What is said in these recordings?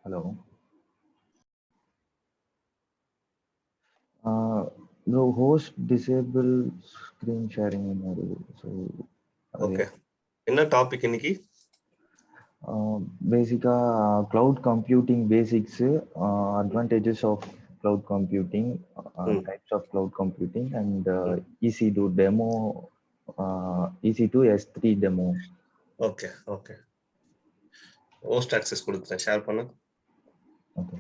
Hello. The host disable screen sharing என்னது? So okay, என்ன topic இன்னைக்கு? பேசிக்கா cloud computing basics, advantages of cloud computing, types of cloud computing, and EC2 demo, EC2 S3 demo. Okay okay, host access கொடுத்துட்டேன், share பண்ணு. Okay,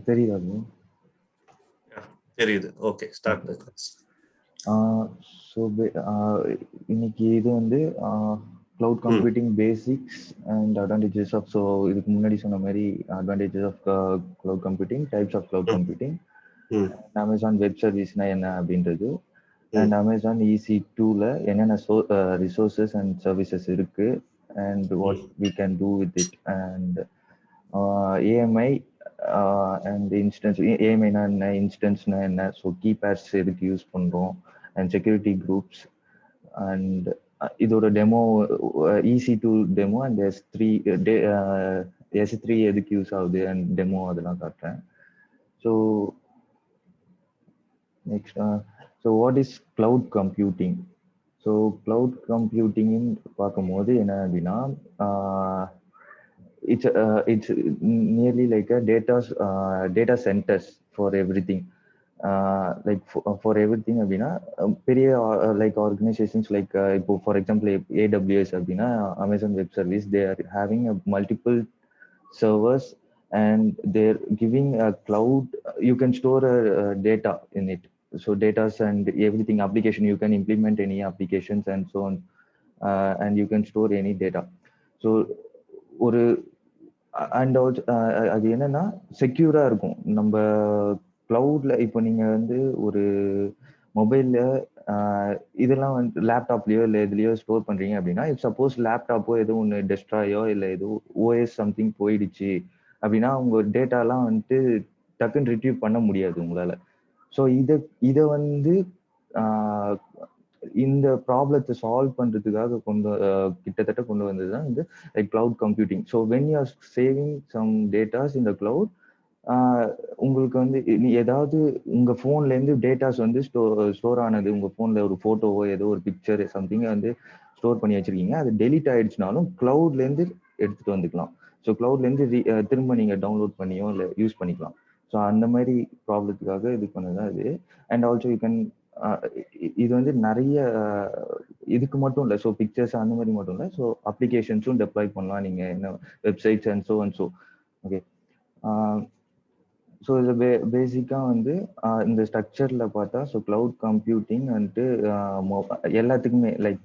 தெரியுதா bro? தெரியுது. Okay, start the class. So இன்னைக்கு இது வந்து cloud computing basics and advantages of, so இதுக்கு முன்னாடி சொன்ன மாதிரி advantages of cloud computing, types of cloud computing, Amazon web serviceனா என்ன அப்படின்றது, and Amazon EC2ல என்னென்ன resources and services இருக்கு and what we can do with it, and AMI and instance. AMI னா என்ன, இன்ஸ்டன்ஸ்னா என்ன, ஸோ கீபேட்ஸ் எதுக்கு யூஸ் பண்றோம், and security groups, and இதோட demo EC2 demo and S3 எதுக்கு யூஸ் ஆகுது அண்ட் டெமோ அதெல்லாம் காட்டுறேன். So next, so what is cloud computing? So cloud கம்ப்யூட்டிங்னு பார்க்கும்போது என்ன அப்படின்னா, it's nearly like a data centers for everything. Like for everything அப்படின்னா பெரிய லைக் ஆர்கனைசேஷன்ஸ் லைக் இப்போ ஃபார் எக்ஸாம்பிள் AWS அப்படின்னா Amazon web service, they are having multiple servers and they're giving a cloud. You can store data in it, so data and everything, application, you can implement any applications and so on, and you can store any data. So ஒரு and also அது என்னன்னா செக்யூரா இருக்கும். நம்ம கிளவுட்ல இப்போ நீங்க வந்து ஒரு மொபைல்ல இதெல்லாம் வந்து லேப்டாப்லயோ இல்லை எதுலயோ ஸ்டோர் பண்றீங்க அப்படின்னா, இப் சப்போஸ் லேப்டாப்போ ஏதோ ஒன்று டெஸ்ட்ராயோ இல்லை ஏதோ ஓஎஸ் சம்திங் போயிடுச்சு அப்படின்னா உங்க டேட்டாலாம் வந்துட்டு டக்குன்னு ரிட்ரீவ் பண்ண முடியாது உங்களால. ஸோ இதை வந்து இந்த ப்ராப்ளத்தை சால்வ் பண்றதுக்காக கிட்டத்தட்ட கொண்டு வந்ததுதான் இந்த cloud computing. So when you are saving some datas in the cloud, உங்களுக்கு வந்து ஏதாவது உங்க போன்ல இருந்து டேட்டாஸ் வந்து ஸ்டோர் ஆனது, உங்க போன்ல ஒரு போட்டோவோ ஏதோ ஒரு பிக்சர் சம்திங் வந்து ஸ்டோர் பண்ணி வச்சிருக்கீங்க, அது டெலிட் ஆயிடுச்சுனாலும் கிளவுட்ல இருந்து எடுத்துட்டு வந்துக்கலாம். ஸோ கிளவுட்ல இருந்து திரும்ப நீங்க டவுன்லோட் பண்ணியோ இல்லை யூஸ் பண்ணிக்கலாம். ஸோ அந்த மாதிரி ப்ராப்ளத்துக்காக இது பண்ணதான் இது. அண்ட் ஆல்சோ யூ கேன், இது வந்து நிறைய இதுக்கு மட்டும் இல்லை, ஸோ பிக்சர்ஸ் அந்த மாதிரி மட்டும் இல்லை, ஸோ அப்ளிகேஷன்ஸும் டெப்ளாய் பண்ணலாம் நீங்க, என்ன websites and so. Okay, so இது பேசிக்காக வந்து இந்த ஸ்ட்ரக்சரில் பார்த்தா, ஸோ கிளவுட் கம்ப்யூட்டிங் வந்துட்டு எல்லாத்துக்குமே லைக்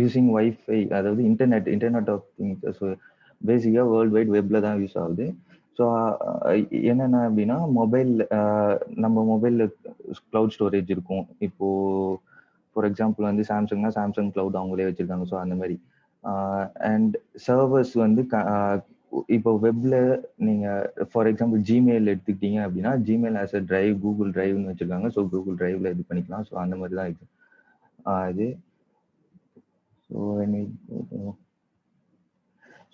யூஸிங் வைஃபை, அதாவது இன்டர்நெட் ஆஃப் திங்ஸ். ஸோ பேசிக்காக வேர்ல்டு வைட் வெப்ல தான் யூஸ் ஆகுது. ஸோ என்னென்ன அப்படின்னா, நம்ம மொபைலில் கிளவுட் ஸ்டோரேஜ் இருக்கும். இப்போ ஃபார் எக்ஸாம்பிள் வந்து சாம்சங்னா சாம்சங் கிளவுட் அவங்களே வச்சிருக்காங்க. ஸோ அந்த மாதிரி அண்ட் சர்வர்ஸ் வந்து இப்போ வெப்ல நீங்க ஃபார் எக்ஸாம்பிள் ஜிமெயில் எடுத்துக்கிட்டீங்க அப்படின்னா, Gmail as a drive, Google டிரைவ்னு வச்சிருக்காங்க. ஸோ கூகுள் டிரைவ்ல இது பண்ணிக்கலாம். ஸோ அந்த மாதிரி தான் இது.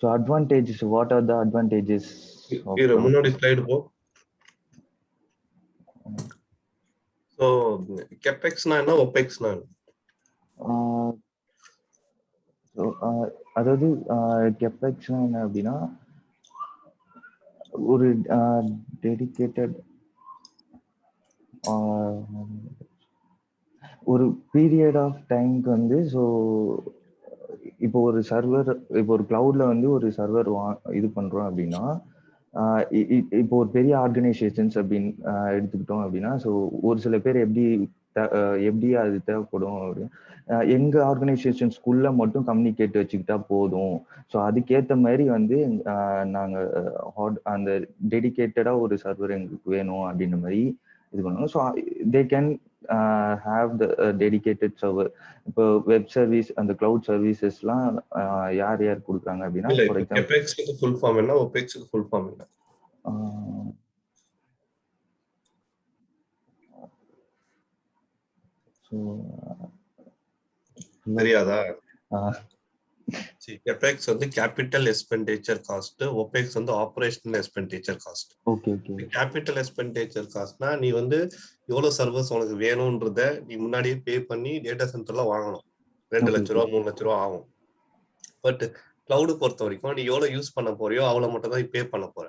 So advantages, what are the advantages? முன்னாடி ஸ்லைடு போ. ஸோ கெபெக்ஸ்னா என்ன, ஒபெக்ஸ்னா என்ன? ஸோ அதாவது கெபெக்ஸ்னா என்ன அப்படின்னா, ஒரு டெடிகேட்டட் ஒரு பீரியட் ஆஃப் டைம்க்கு வந்து, ஸோ இப்போ ஒரு சர்வர், இப்போ ஒரு கிளவுட்ல வந்து ஒரு சர்வர் இது பண்றோம் அப்படின்னா, இப்போ ஒரு பெரிய ஆர்கனைசேஷன்ஸ் அப்படின்னு எடுத்துக்கிட்டோம் அப்படின்னா, ஸோ ஒரு சில பேர் எப்படி அது தேவைப்படும் அப்படின்னு, எங்க ஆர்கனைசேஷன்ஸ்குள்ள மட்டும் கம்யூனிகேட் வச்சுக்கிட்டா போதும். ஸோ அதுக்கேற்ற மாதிரி வந்து நாங்கள் அந்த டெடிகேட்டடா ஒரு சர்வர் எங்களுக்கு வேணும் அப்படின்ற மாதிரி இது பண்ணுவோம். So they can have the dedicated server. இப்போ வெப் சர்வீஸ், அந்த கிளவுட் சர்வீசஸ்லாம் யார் கொடுக்குறாங்க அப்படின்னா, ஃபார் எக்ஸாம்பிள் கெபெக்ஸ்க்கு ஃபுல் ஃபார்ம் என்ன, ஒபெக்ஸ்க்கு ஃபுல் ஃபார்ம் என்ன? ஸோ தெரியாதா? CapEx வந்து கேபிட்டல் எக்ஸ்பெண்டிச்சர் காஸ்ட், OPEX வந்து operational expenditure cost. Okay okay. Capital expenditure காஸ்ட்னா நீ வந்து எவ்வளவு சர்வர்ஸ் உனக்கு வேணும்ன்றத நீ முன்னாடியே பே பண்ணி டேட்டா சென்டர்ல வாங்கணும். 2 லட்ச ரூபா 3 லட்ச ரூபா ஆகும். பட் கிளவுடு பொறுத்த வரைக்கும் நீ எவ்வளவு யூஸ் பண்ண போறியோ அவ்வளவு மட்டும் தான் பே பண்ண போற.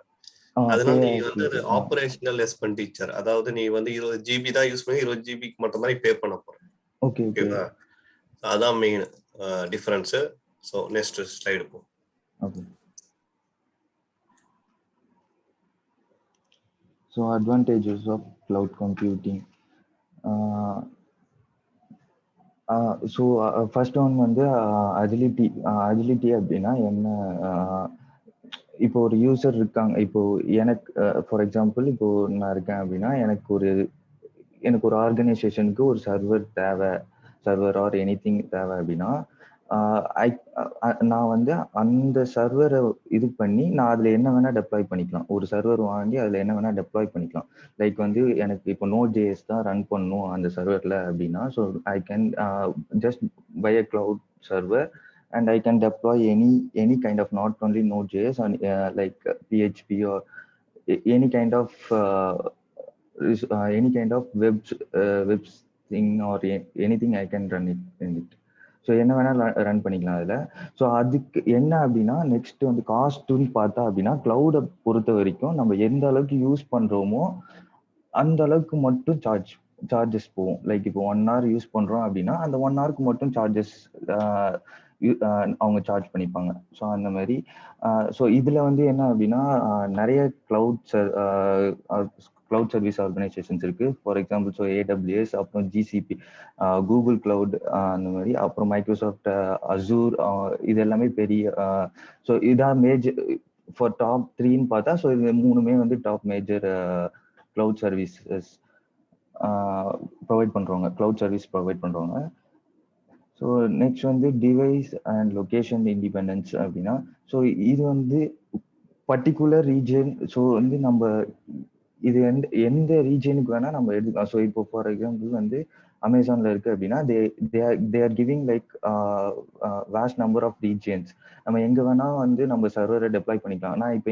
அதனால நீ வந்து ஆபரேஷனல் எக்ஸ்பெண்டிச்சர், அதாவது நீ வந்து 20 GB தான் யூஸ் பண்ணி 20 GB மட்டும் தான் பே பண்ண போற. ஓகே ஓகேவா? அதான் main difference. So next slide போ. Okay. So advantages of cloud computing. So first one வந்து அஜிலிட்டி. அஜிலிட்டி அப்படின்னா என்ன? இப்போ ஒரு யூசர் இருக்காங்க. இப்போ எனக்கு ஃபார் எக்ஸாம்பிள் இப்போ நான் இருக்கேன் அப்படின்னா எனக்கு ஒரு ஆர்கனைசேஷனுக்கு ஒரு சர்வர் தேவை, சர்வர் ஆர் எனிதிங் தேவை அப்படின்னா நான் வந்து அந்த சர்வரை இது பண்ணி நான் அதில் என்ன வேணால் டெப்ளாய் பண்ணிக்கலாம். ஒரு சர்வர் வாங்கி அதில் என்ன வேணால் டெப்ளாய் பண்ணிக்கலாம். லைக் வந்து எனக்கு இப்போ Node.js தான் ரன் பண்ணணும் அந்த சர்வரில் அப்படின்னா, so I can just buy a cloud server and I can deploy any kind of, not only Node.js and like PHP or any kind of web thing or anything I can run it in it. So என்ன வேணால் run பண்ணிக்கலாம் அதில். So அதுக்கு என்ன அப்படின்னா next வந்து காஸ்ட்டுன்னு பார்த்தா அப்படின்னா கிளவுடை பொறுத்த வரைக்கும் நம்ம எந்த அளவுக்கு யூஸ் பண்ணுறோமோ அந்த அளவுக்கு மட்டும் சார்ஜஸ் போகும். லைக் இப்போ 1 hour யூஸ் பண்ணுறோம் அப்படின்னா அந்த 1 hourக்கு மட்டும் சார்ஜஸ் அவங்க சார்ஜ் பண்ணிப்பாங்க. ஸோ அந்த மாதிரி. ஸோ இதில் வந்து என்ன அப்படின்னா நிறைய கிளவுட் சர்வீஸ் ஆர்கனைசேஷன்ஸ் இருக்கு. ஃபார் எக்ஸாம்பிள் ஸோ AWS, அப்புறம் GCP, கூகுள் கிளவுட், அந்த மாதிரி, அப்புறம் மைக்ரோசாஃப்ட் அசூர், இது எல்லாமே பெரிய. ஸோ இதான் மேஜர் ஃபார் டாப் 3ன்னு பார்த்தா. ஸோ இது 3மே வந்து top major cloud services provide பண்ணுறவங்க, கிளவுட் சர்வீஸ் ப்ரொவைட் பண்ணுறவங்க. ஸோ நெக்ஸ்ட் வந்து டிவைஸ் அண்ட் லொக்கேஷன் இண்டிபெண்டன்ஸ் அப்படின்னா, ஸோ இது வந்து பர்டிகுலர் ரீஜன். ஸோ வந்து நம்ம இது எந்த ரீஜனுக்கு வேணா நம்ம எடுத்துக்கலாம். ஸோ இப்போ ஃபார் எக்ஸாம்பிள் வந்து அமேசான்ல இருக்கு அப்படின்னா they are giving like vast number of regions. நம்ம எங்க வேணா வந்து நம்ம சர்வரை டெப்ளாய் பண்ணிக்கலாம். நான் இப்போ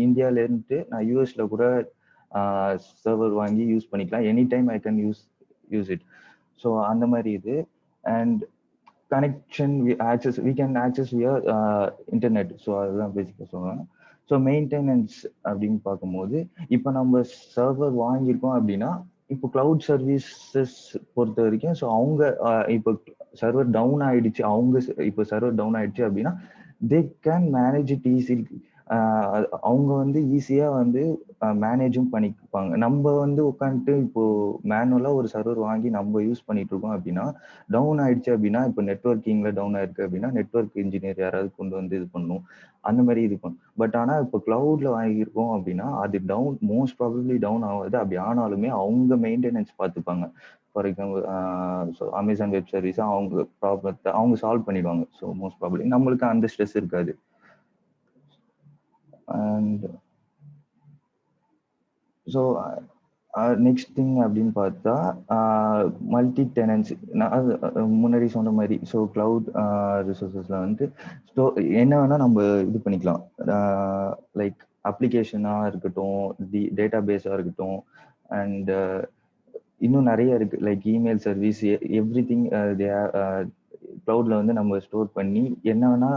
இந்தியால இருந்து நான் யூஎஸ்ல கூட சர்வர் வாங்கி யூஸ் பண்ணிக்கலாம். Any time I can use it. So அந்த மாதிரி இது. And connection we can access via internet. So அதுதான் பேசிக்காக சொல்லுவாங்க. ஸோ மெயின்டெனன்ஸ் அப்படின்னு பார்க்கும்போது இப்போ நம்ம சர்வர் வாங்கியிருக்கோம் அப்படின்னா இப்போ கிளவுட் சர்வீசஸ் பொறுத்த வரைக்கும் ஸோ அவங்க இப்போ சர்வர் டவுன் ஆயிடுச்சு, இப்போ சர்வர் டவுன் ஆயிடுச்சு அப்படின்னா they can manage it easy. அவங்க வந்து ஈஸியா வந்து மேனேஜும் பண்ணிப்பாங்க. நம்ம வந்து உட்காந்துட்டு இப்போ மேனுவலா ஒரு சர்வர் வாங்கி நம்ம யூஸ் பண்ணிட்டு இருக்கோம் அப்படின்னா டவுன் ஆயிடுச்சு அப்படின்னா இப்போ நெட்வொர்க்கிங்ல டவுன் ஆயிருக்கு அப்படின்னா நெட்வொர்க் இன்ஜினியர் யாராவது கொண்டு வந்து இது பண்ணும், அந்த மாதிரி இது பண்ணும். பட் ஆனால் இப்போ கிளவுட்ல வாங்கியிருக்கோம் அப்படின்னா அது மோஸ்ட் ப்ராபப்ளி டவுன் ஆகாது. அப்படி ஆனாலுமே அவங்க மெயின்டெனன்ஸ் பார்த்துப்பாங்க. For example so Amazon web service அவங்க ப்ராப்ளத்தை அவங்க சால்வ் பண்ணிடுவாங்க. ஸோ மோஸ்ட் ப்ராபப்ளி நம்மளுக்கு அந்த ஸ்ட்ரெஸ் இருக்காது. அண்ட் ஸோ நெக்ஸ்ட் திங் அப்படின்னு பார்த்தா மல்டி டெனன்சி. நான் முன்னாடி சொன்ன மாதிரி ஸோ கிளவுட் ரிசோர்ஸஸில் வந்து என்ன வேணால் நம்ம இது பண்ணிக்கலாம். லைக் அப்ளிகேஷனாக இருக்கட்டும், டேட்டா பேஸாக இருக்கட்டும், அண்ட் இன்னும் நிறைய இருக்கு. Like email service, everything கிளவுட்ல வந்து நம்ம ஸ்டோர் பண்ணி என்ன வேணா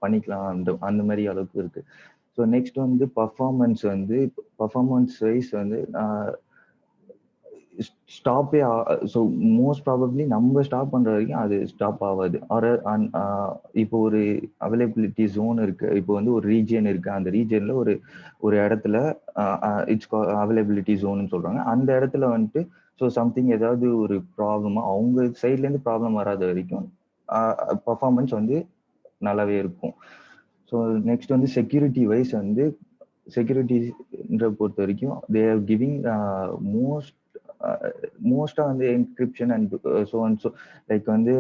பண்ணிக்கலாம். அந்த மாதிரி அளவுக்கு இருக்கு. ஸோ நெக்ஸ்ட் வந்து பர்ஃபார்மன்ஸ் வைஸ் வந்து ஸ்டாப்பே. ஸோ மோஸ்ட் ப்ராபப்ளி நம்ம ஸ்டாப் பண்ற வரைக்கும் அது ஸ்டாப் ஆகாது. இப்போ ஒரு அவைலபிலிட்டி ஜோன் இருக்கு, இப்போ வந்து ஒரு ரீஜியன் இருக்கு, அந்த ரீஜியன்ல ஒரு இடத்துல இட்ஸ் அவைலபிலிட்டி ஜோன் சொல்றாங்க. அந்த இடத்துல வந்துட்டு ஸோ சம்திங் ஏதாவது ஒரு ப்ராப்ளமா அவங்க சைட்ல இருந்து ப்ராப்ளம் வராத வரைக்கும் பர்ஃபார்மன்ஸ் வந்து நல்லாவே இருக்கும். ஸோ நெக்ஸ்ட் வந்து செக்யூரிட்டி வைஸ் வந்து செக்யூரிட்டின்ற பொறுத்த வரைக்கும் தே ஆர் கிவிங் மோஸ்டா வந்து என்கிரிப்ஷன் அண்ட் ஸோ லைக் வந்து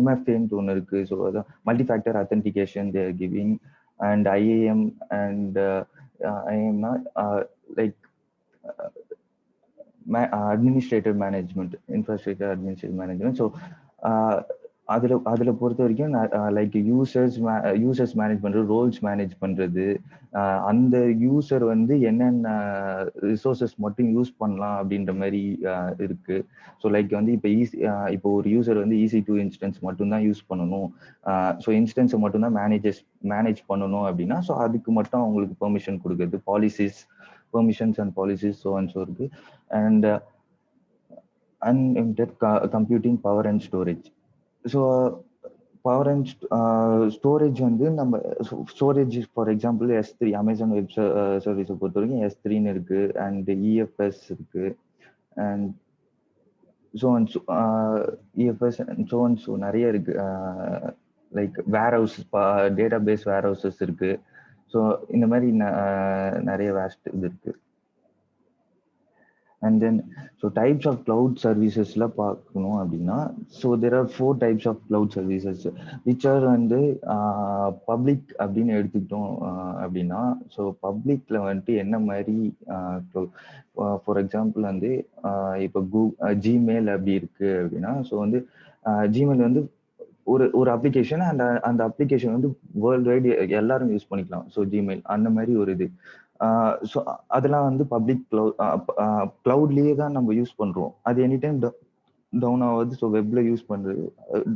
MFAன்னு ஒன்று இருக்கு. ஸோ அதான் multi factor authentication they are giving. And IAM and IAMனா like administrative management, infrastructure administrative management. So அதில் பொறுத்த வரைக்கும் லைக் யூசர்ஸ் மேனேஜ் பண்ணுறது, ரோல்ஸ் மேனேஜ் பண்ணுறது, அந்த யூசர் வந்து என்னென்ன ரிசோர்ஸஸ் மட்டும் யூஸ் பண்ணலாம் அப்படின்ற மாதிரி இருக்கு. ஸோ லைக் வந்து இப்போ ஒரு யூசர் வந்து EC2 இன்ஸ்டன்ஸ் மட்டும்தான் யூஸ் பண்ணணும், ஸோ இன்ஸ்டன்ஸை மட்டும்தான் மேனேஜ் பண்ணணும் அப்படின்னா, ஸோ அதுக்கு மட்டும் அவங்களுக்கு பெர்மிஷன் கொடுக்குறது, permissions and policies, so and so இருக்கு. And unlimited computing power and storage. So power and storage வந்து நம்ம storage for example S3, Amazon web சர்வீஸை பொறுத்த வரைக்கும் S3ன்னு இருக்கு, அண்ட் EFS இருக்கு, அண்ட் EFS நிறைய இருக்கு. Like warehouse, database warehouses இருக்கு. ஸோ இந்த மாதிரி நிறைய வேஸ்ட் இது இருக்கு. And then so types of cloud servicesல பார்க்கணும் அப்படின்னா, so there are 4 types of cloud services which are வந்து பப்ளிக் அப்படின்னு எடுத்துக்கிட்டோம் அப்படின்னா, ஸோ பப்ளிக்ல வந்துட்டு என்ன மாதிரி ஃபார் எக்ஸாம்பிள் வந்து இப்போ ஜிமெயில் அப்படி இருக்கு அப்படின்னா, ஸோ வந்து ஜிமெயில் வந்து ஒரு அப்ளிகேஷன், அண்ட் அந்த அப்ளிகேஷன் வந்து வேர்ல்டு வைடு எல்லாரும் யூஸ் பண்ணிக்கலாம். ஸோ ஜிமெயில் அந்த மாதிரி ஒரு இது. ஸோ அதெல்லாம் வந்து பப்ளிக் கிளவுட்லேயே தான் நம்ம யூஸ் பண்ணுறோம். அது எனி டைம் டவுன் ஆகுது. ஸோ வெப்ல யூஸ் பண்ணுறது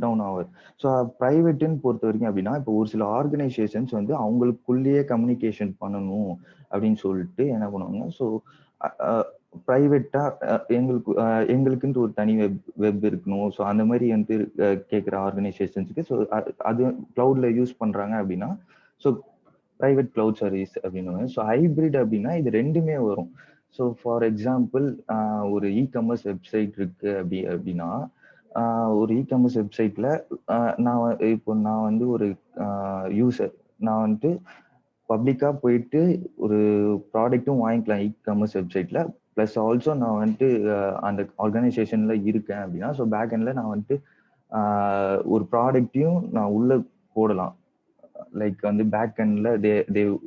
டவுன் ஆகுது. ஸோ ப்ரைவேட்டுன்னு பொறுத்த வரைக்கும் அப்படின்னா, இப்போ ஒரு சில ஆர்கனைசேஷன்ஸ் வந்து அவங்களுக்குள்ளேயே கம்யூனிகேஷன் பண்ணணும் அப்படின்னு சொல்லிட்டு என்ன பண்ணுவாங்க, ஸோ ப்ரைவேட்டா எங்களுக்குன்ட்டு ஒரு தனி வெப் இருக்கணும், ஸோ அந்த மாதிரி வந்து கேட்குற ஆர்கனைசேஷன்ஸுக்கு ஸோ அது கிளவுட்ல யூஸ் பண்றாங்க அப்படின்னா, ஸோ பிரைவேட் கிளவுட் சர்வீஸ் அப்படின்னு. ஸோ ஹைபிரிட் அப்படின்னா இது ரெண்டுமே வரும். ஸோ ஃபார் எக்ஸாம்பிள் ஒரு இ-காமர்ஸ் வெப்சைட் இருக்கு அப்படின்னா, ஒரு இ-காமர்ஸ் வெப்சைட்ல நான் வந்து ஒரு யூசர், நான் வந்துட்டு பப்ளிக்கா போயிட்டு ஒரு ப்ராடக்ட்டும் வாங்கிக்கலாம் இ-காமர்ஸ் வெப்சைட்ல. பிளஸ் ஆல்சோ நான் வந்துட்டு அந்த ஆர்கனைசேஷன்ல இருக்கேன் அப்படின்னா, ஸோ பேக் எண்ட்ல நான் வந்துட்டு ஒரு ப்ராடக்டையும் நான் உள்ள போடலாம். லைக் வந்து பேக் எண்ட்ல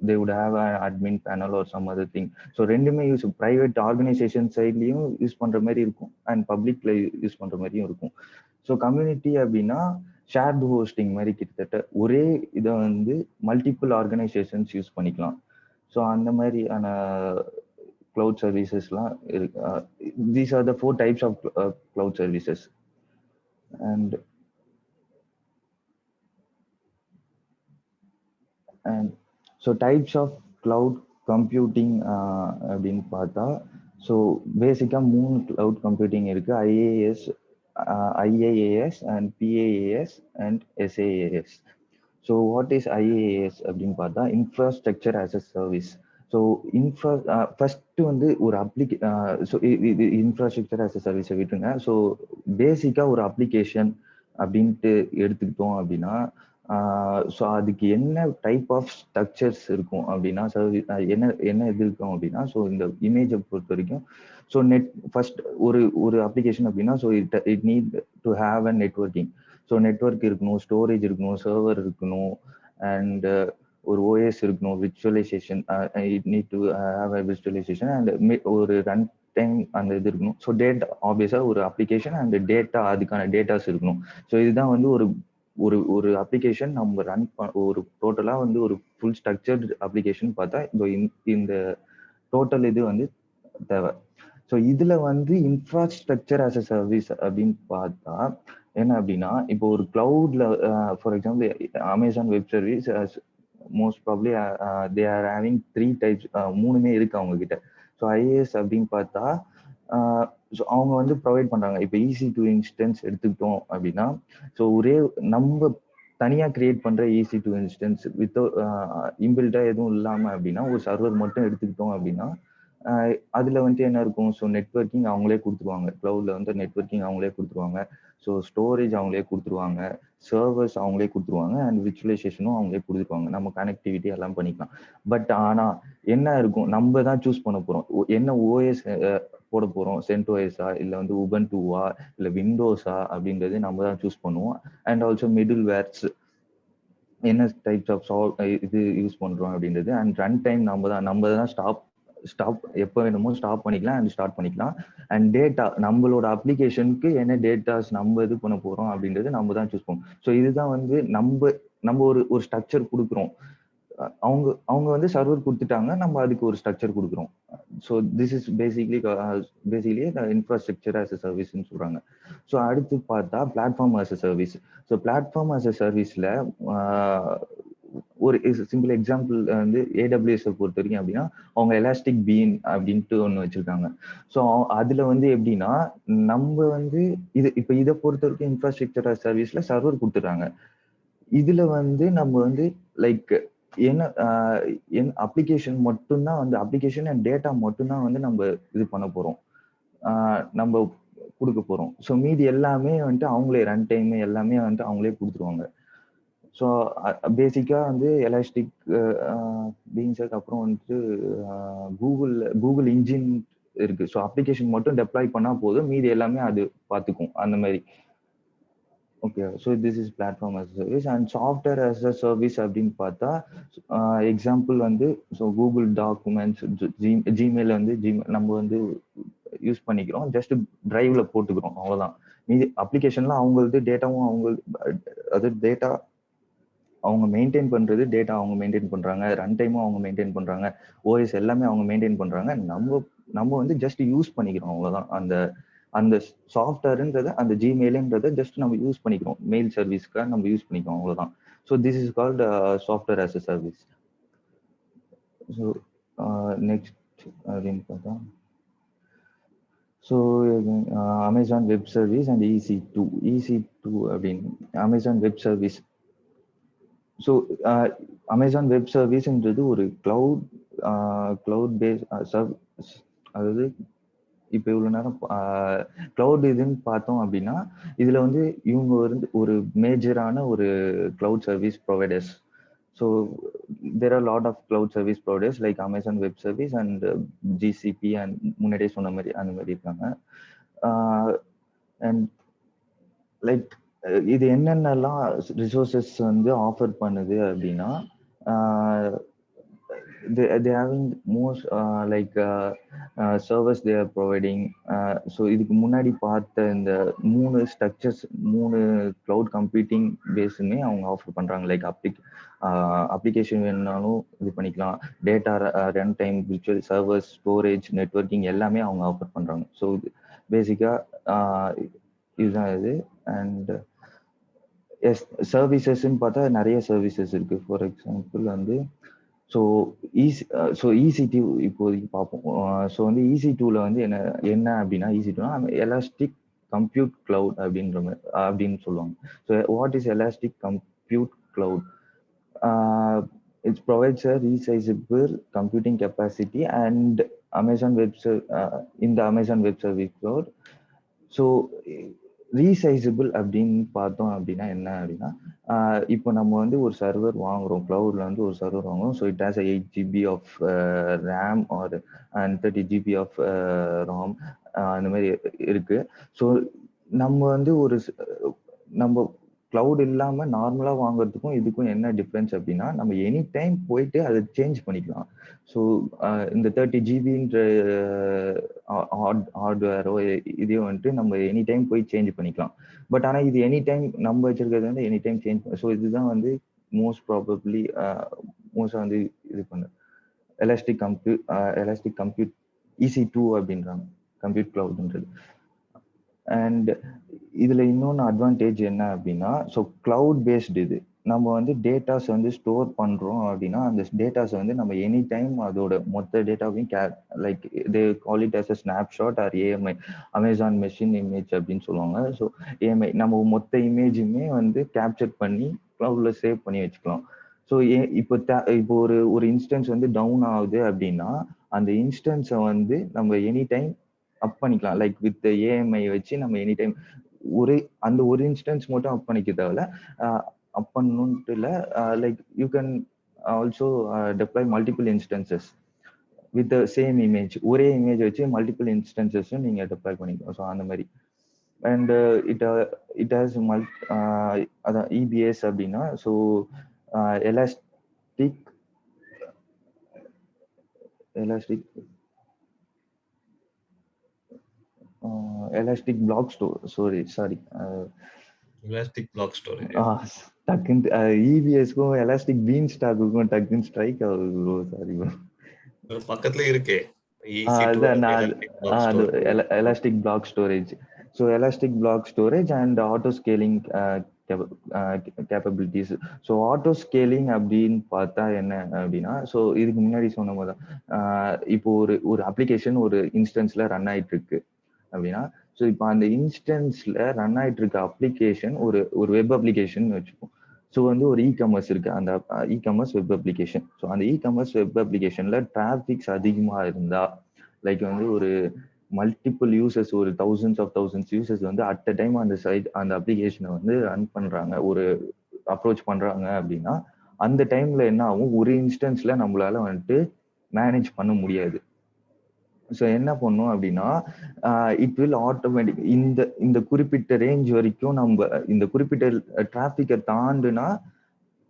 they would have an admin panel or some other thing. So ரெண்டுமே யூஸ் பிரைவேட் ஆர்கனைசேஷன் சைட்லயும் யூஸ் பண்ற மாதிரி இருக்கும், அண்ட் பப்ளிக்ல யூஸ் பண்ற மாதிரியும் இருக்கும். ஸோ கம்யூனிட்டி அப்படின்னா ஷேர்டு ஹோஸ்டிங் மாதிரி, கிட்டத்தட்ட ஒரே இதை வந்து மல்டிபிள் ஆர்கனைசேஷன்ஸ் யூஸ் பண்ணிக்கலாம். ஸோ அந்த மாதிரியான கிளவுட் சர்வீசஸ்லாம் இருக்கு. These are the 4 types of cloud services. And so types of cloud computing அப்படின்னு பார்த்தா, ஸோ பேசிக்காக 3 கிளவுட் கம்ப்யூட்டிங் இருக்கு. IaaS and PaaS and SaaS. So what is IaaS அப்படின்னு பார்த்தா, infrastructure as a service. So first வந்து ஒரு so infrastructure as அ சர்வீஸை விட்டுருங்க. ஸோ பேசிக்காக ஒரு அப்ளிகேஷன் அப்படின்ட்டு எடுத்துக்கிட்டோம் அப்படின்னா, ஸோ அதுக்கு என்ன டைப் ஆஃப் ஸ்ட்ரக்சர்ஸ் இருக்கும் அப்படின்னா, என்ன இது இருக்கும் அப்படின்னா, ஸோ இந்த இமேஜை பொறுத்த வரைக்கும், ஸோ ஃபர்ஸ்ட் ஒரு அப்ளிகேஷன் அப்படின்னா, so it need to have a networking. So network இருக்கணும், ஸ்டோரேஜ் இருக்கணும், சர்வர் இருக்கணும், அண்ட் ஒரு OS இருக்கணும், virtualisation, it need to have a virtualisation, and ஒரு ரன் டைம் அந்த இது இருக்கணும். ஸோ டேட்டா ஆப்வியஸா ஒரு அப்ளிகேஷன் அண்ட் டேட்டா, அதுக்கான டேட்டாஸ் இருக்கணும். ஸோ இதுதான் வந்து ஒரு அப்ளிகேஷன் நம்ம ரன் ஒரு டோட்டலா வந்து ஒரு ஃபுல் ஸ்ட்ரக்சர்டு அப்ளிகேஷன் பார்த்தா இந்த டோட்டல் இது வந்து தேவை. ஸோ இதுல வந்து இன்ஃப்ராஸ்ட்ரக்சர் ஆஸ் அ சர்வீஸ் அப்படின்னு பார்த்தா என்ன அப்படின்னா, இப்போ ஒரு கிளவுட்ல for example Amazon web service most probably they are having 3 types, 3மே இருக்கு அவங்க கிட்ட. ஸோ IaaS அப்படின்னு பார்த்தா ஸோ அவங்க வந்து ப்ரொவைட் பண்றாங்க. இப்போ EC2 இன்ஸ்டன்ஸ் எடுத்துக்கிட்டோம் அப்படின்னா, ஸோ நம்ம தனியா கிரியேட் பண்ற EC2 இன்ஸ்டன்ஸ் இன்பில்டா எதுவும் இல்லாம அப்படின்னா, ஒரு சர்வர் மட்டும் எடுத்துக்கிட்டோம் அப்படின்னா, அதுல வந்து என்ன இருக்கும், ஸோ நெட்வொர்க்கிங் அவங்களே கொடுத்துருவாங்க. கிளவுட்ல வந்து நெட்வொர்க்கிங் அவங்களே கொடுத்துருவாங்க. ஸோ ஸ்டோரேஜ் அவங்களே கொடுத்துருவாங்க, சர்வர்ஸ் அவங்களே கொடுத்துருவாங்க, அண்ட் விர்ச்சுவலைசேஷனும் அவங்களே கொடுத்துருவாங்க. நம்ம கனெக்டிவிட்டி எல்லாம் பண்ணிக்கலாம். பட் ஆனா என்ன இருக்கும், நம்ம தான் சூஸ் பண்ண போறோம். என்ன OS போட போறோம், CentOS-ஆ இல்லை வந்து Ubuntu-வா இல்லை விண்டோஸா அப்படின்றது நம்ம தான் சூஸ் பண்ணுவோம். அண்ட் ஆல்சோ மிடில் வேர்ஸ் என்ன டைப்ஸ் ஆஃப் இது யூஸ் பண்றோம் அப்படின்றது, அண்ட் ரன் டைம் நம்ம தான் ஸ்டாப் ஸ்டாப் எப்போ வேணுமோ ஸ்டாப் பண்ணிக்கலாம் அண்ட் ஸ்டார்ட் பண்ணிக்கலாம். அண்ட் டேட்டா நம்மளோட அப்ளிகேஷனுக்கு என்ன டேட்டாஸ் நம்ம இது பண்ண போறோம் அப்படின்றது நம்ம தான் சூஸ் பண்ணுவோம். ஸோ இதுதான் வந்து நம்ம ஒரு ஸ்ட்ரக்சர் கொடுக்குறோம். அவங்க அவங்க வந்து சர்வர் கொடுத்துட்டாங்க, நம்ம அதுக்கு ஒரு ஸ்ட்ரக்சர் கொடுக்குறோம். So this is basically infrastructure as a சர்வீஸ்ன்னு சொல்றாங்க. ஸோ அடுத்து பார்த்தா platform as a service. So platform as a சர்வீஸ்ல ஒரு சிம்பிள் எக்ஸாம்பிள் வந்து AWS பொறுத்த வரைக்கும் அப்படின்னா அவங்க எலாஸ்டிக் பீன் அப்படின்ட்டு ஒன்று வச்சிருக்காங்க. ஸோ அதுல வந்து எப்படின்னா நம்ம வந்து இப்போ இதை பொறுத்த வரைக்கும் இன்ஃப்ராஸ்ட்ரக்சர் ஆஸ் சர்வீஸ்ல சர்வர் கொடுத்துட்றாங்க. இதுல வந்து நம்ம வந்து லைக் என்ன அப்ளிகேஷன் மட்டும்தான் வந்து அப்ளிகேஷன் அண்ட் டேட்டா மட்டும்தான் வந்து நம்ம இது பண்ண போறோம், நம்ம கொடுக்க போறோம். ஸோ மீதி எல்லாமே வந்துட்டு அவங்களே ரன் டைம் எல்லாமே வந்துட்டு அவங்களே கொடுத்துருவாங்க. ஸோ பேசிக்கா வந்து எலாஸ்டிக் பீன்ஸுக்கு அப்புறம் வந்துட்டு கூகுள் இன்ஜின் இருக்கு. ஸோ அப்ளிகேஷன் மட்டும் டெப்ளாய் பண்ணா போதும், மீதி எல்லாமே அது பார்த்துக்கும் அந்த மாதிரி. Okay, so this is platform as a service and software as a service அப்படின்னு பார்த்தா எக்ஸாம்பிள் வந்து ஸோ கூகுள் டாக்குமெண்ட்ஸ், ஜிமெயில் வந்து நம்ம வந்து யூஸ் பண்ணிக்கிறோம், ஜஸ்ட் டிரைவ்ல போட்டுக்கிறோம், அவ்வளோதான். மீதி அப்ளிகேஷன்லாம் அவங்களது டேட்டாவும் அது டேட்டா அவங்க மெயின்டைன் பண்றது, டேட்டா அவங்க மெயின்டைன் பண்றாங்க, ரன் டைமும் அவங்க மெயின்டைன் பண்றாங்க, ஓஎஸ் எல்லாமே அவங்க மெயின்டைன் பண்றாங்க. நம்ம வந்து ஜஸ்ட் யூஸ் பண்ணிக்கிறோம், அவ்வளவுதான். அந்த அந்த சாஃப்ட்வேர்ன்றத அந்த ஜிமெயிலுன்றத ஜஸ்ட் நம்ம யூஸ் பண்ணிக்கிறோம், மெயில் சர்வீஸ்க்காக நம்ம யூஸ் பண்ணிக்கிறோம், அவ்வளவுதான். So this is called software as a service. So next அப்படின்னு பார்த்தா so Amazon web service and EC2 அப்படின்னு Amazon web service. So Amazon web சர்வீஸ்ன்றது ஒரு கிளவுட் பேஸ் அதாவது இப்போ இவ்வளோ நேரம் கிளவுட் இதுன்னு பார்த்தோம் அப்படின்னா இதில் வந்து இவங்க வந்து ஒரு மேஜரான ஒரு cloud service providers. So there are lot of cloud service providers like Amazon web service and GCP and முன்னாடியே சொன்ன மாதிரி அந்த மாதிரி இருக்காங்க. அண்ட் லைக் இது என்னென்னலாம் ரிசோர்சஸ் வந்து ஆஃபர் பண்ணுது அப்படின்னா they having most like service they are providing. So இதுக்கு முன்னாடி பார்த்த இந்த 3 ஸ்ட்ரக்சர்ஸ், 3 கிளவுட் கம்ப்யூட்டிங் பேஸுமே அவங்க ஆஃபர் பண்றாங்க. லைக் அப்ளிகேஷன் வேணும்னாலும் இது பண்ணிக்கலாம், data run time, virtual servers, storage, networking எல்லாமே அவங்க ஆஃபர் பண்றாங்க. ஸோ பேசிக்கா இதுதான் இது. அண்ட் எஸ் சர்வீசஸ்ன்னு பார்த்தா நிறைய சர்வீசஸ் இருக்கு. ஃபார் எக்ஸாம்பிள் வந்து EC2 இப்போதைக்கு பார்ப்போம். ஸோ வந்து EC2ல வந்து என்ன அப்படின்னா EC2னா எலாஸ்டிக் கம்ப்யூட் கிளவுட் அப்படின்னு சொல்லுவாங்க. So what is elastic compute cloud? It provides a resizable computing capacity and in the Amazon Web Service Cloud. So resizable அப்படின்னு பார்த்தோம் அப்படின்னா என்ன அப்படின்னா இப்போ நம்ம வந்து ஒரு சர்வர் வாங்குறோம், கிளவுட்ல வந்து ஒரு சர்வர் வாங்குறோம். So it has 8 GB of RAM or and 30 GB of RAM அந்த மாதிரி இருக்கு. ஸோ நம்ம வந்து நம்ம கிளவுட் இல்லாம நார்மலா வாங்குறதுக்கும் இதுக்கும் என்ன டிஃபரன்ஸ் அப்படின்னா நம்ம எனி டைம் போயிட்டு அதை சேஞ்ச் பண்ணிக்கலாம். ஸோ இந்த 30 GBன்ற ஹார்ட்வேரோ இதையும் வந்துட்டு நம்ம எனி டைம் போய் சேஞ்ச் பண்ணிக்கலாம். பட் ஆனால் இது எனி டைம் நம்ம வச்சிருக்கிறது வந்து எனி டைம் சேஞ்ச். ஸோ இதுதான் வந்து மோஸ்ட் ப்ராபப்ளி மோஸ்டா வந்து இது பண்ணு எலாஸ்டிக் கம்ப்யூட் EC2 அப்படின்றாங்க, கம்ப்யூட் கிளவுட்ன்றது. அண்ட் இதுல இன்னொன்று அட்வான்டேஜ் என்ன அப்படின்னா, ஸோ கிளவுட் பேஸ்டு இது நம்ம வந்து டேட்டாஸ் வந்து ஸ்டோர் பண்றோம் அப்படின்னா அந்த டேட்டாஸ் வந்து நம்ம எனி டைம் அதோட மொத்த டேட்டாவையும் like they call it as a snapshot or AMI, Amazon machine image அப்படின்னு சொல்லுவாங்க. ஸோ AMI நம்ம மொத்த இமேஜுமே வந்து கேப்சர் பண்ணி கிளவுட்ல சேவ் பண்ணி வச்சுக்கலாம். ஸோ இப்போ ஒரு இன்ஸ்டன்ஸ் வந்து டவுன் ஆகுது அப்படின்னா அந்த இன்ஸ்டன்ஸை வந்து நம்ம எனி டைம் அப் பண்ணிக்கலாம். லைக் வித் AMI வச்சு நம்ம எனி டைம் அந்த ஒரு இன்ஸ்டன்ஸ் மட்டும் அப் பண்ணிக்க தேவையில்ல, அப் பண்ணணும்ட்டு இல்லை. Like you can also deploy multiple instances with same image. ஒரே இமேஜ் வச்சு மல்டிபிள் இன்ஸ்டன்சஸும் நீங்க டெப்ளாய் பண்ணிக்கலாம். ஸோ அந்த மாதிரி. அண்ட் இட் ஹாஸ் அதான் EBS அப்படின்னா so elastic elastic block storage, sorry. Elastic block storage. டக்குன்னு இபிஎஸ்க்கும் எலாஸ்டிக் பீன் ஸ்டாக்குக்கும் டக்குன்னு ஸ்ட்ரைக் ஆகுது ப்ரோ, சாரி ப்ரோ. பக்கத்துல இருக்கே அதுதான் அது elastic block storage. So elastic block storage and auto scaling capabilities. So auto scaling அப்படின்னு பார்த்தா என்ன அப்படின்னா, ஸோ இதுக்கு முன்னாடி சொன்ன போது இப்போ ஒரு அப்ளிகேஷன் ஒரு இன்ஸ்டன்ஸ்ல ரன் ஆயிட்டு இருக்கு அப்படின்னா, ஸோ இப்போ அந்த இன்ஸ்டன்ஸ்ல ரன் ஆயிட்டு இருக்க அப்ளிகேஷன் ஒரு வெப் அப்ளிகேஷன் வச்சுப்போம். ஸோ வந்து ஒரு இ-காமர்ஸ் இருக்கு, அந்த இ-காமர்ஸ் வெப் அப்ளிகேஷன். ஸோ அந்த இ-காமர்ஸ் வெப் அப்ளிகேஷன்ல டிராஃபிக்ஸ் அதிகமா இருந்தா, லைக் வந்து ஒரு மல்டிபிள் யூசர்ஸ், ஒரு தௌசண்ட்ஸ் யூசர்ஸ் வந்து அட் அ டைம் அந்த சைட் அந்த அப்ளிகேஷனை வந்து ரன் பண்றாங்க, ஒரு அப்ரோச் பண்றாங்க அப்படின்னா, அந்த டைம்ல என்ன ஆகும், ஒரு இன்ஸ்டன்ஸ்ல நம்மளால வந்துட்டு மேனேஜ் பண்ண முடியாது. ஸோ என்ன பண்ணும் அப்படின்னா, இட் வில் ஆட்டோமேட்டிக் இந்த குறிப்பிட்ட ரேஞ்ச் வரைக்கும் நம்ம இந்த குறிப்பிட்ட டிராஃபிக்கை தாண்டுனா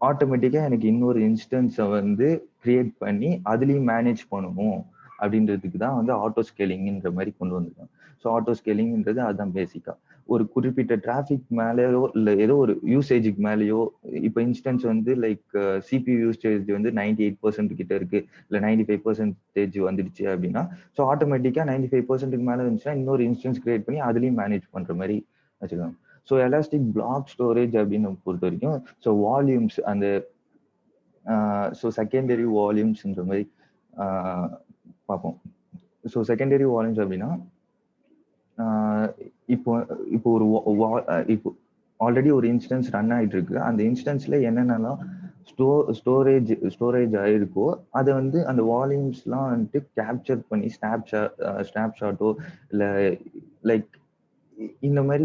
ஆட்டோமேட்டிக்கா எனக்கு இன்னொரு இன்ஸ்டன்ஸை வந்து கிரியேட் பண்ணி அதுலயும் மேனேஜ் பண்ணணும் அப்படின்றதுக்கு தான் வந்து ஆட்டோ ஸ்கேலிங்ன்ற மாதிரி கொண்டு வந்திருக்காங்க. ஸோ ஆட்டோ ஸ்கேலிங்ன்றது அதுதான் பேசிக்கா. ஒரு குறிப்பிட்ட டிராஃபிக் மேலேயோ இல்லை ஏதோ ஒரு யூசேஜுக்கு மேலேயோ, இப்போ இன்ஸ்டன்ஸ் வந்து லைக் சிபியூ யூசேஜ் வந்து 98% கிட்ட இருக்கு, இல்லை 95% வந்துடுச்சு அப்படின்னா, ஸோ ஆட்டோமேட்டிக்கா 95% மேலே இருந்துச்சுன்னா இன்னொரு இன்ஸ்டன்ஸ் கிரியேட் பண்ணி அதுலயும் மேனேஜ் பண்ற மாதிரி வச்சுக்கலாம். ஸோ எலாஸ்டிக் பிளாக் ஸ்டோரேஜ் அப்படின்னு பொறுத்த வரைக்கும், ஸோ வால்யூம்ஸ் அந்த ஸோ செகண்டரி வால்யூம்ஸ்ன்ற மாதிரி பார்ப்போம். ஸோ செகண்டரி வால்யூம்ஸ் அப்படின்னா, இப்போ இப்போ ஒரு இப்போ ஆல்ரெடி ஒரு இன்ஸ்டன்ஸ் ரன் ஆகிட்டு இருக்கு, அந்த இன்ஸ்டன்ஸ்ல என்னென்னலாம் ஸ்டோரேஜ் ஆயிருக்கோ அதை வந்து அந்த வால்யூம்ஸ்லாம் வந்துட்டு கேப்சர் பண்ணி ஸ்னாப்ஷாட்டோ இல்லை லைக் இந்த மாதிரி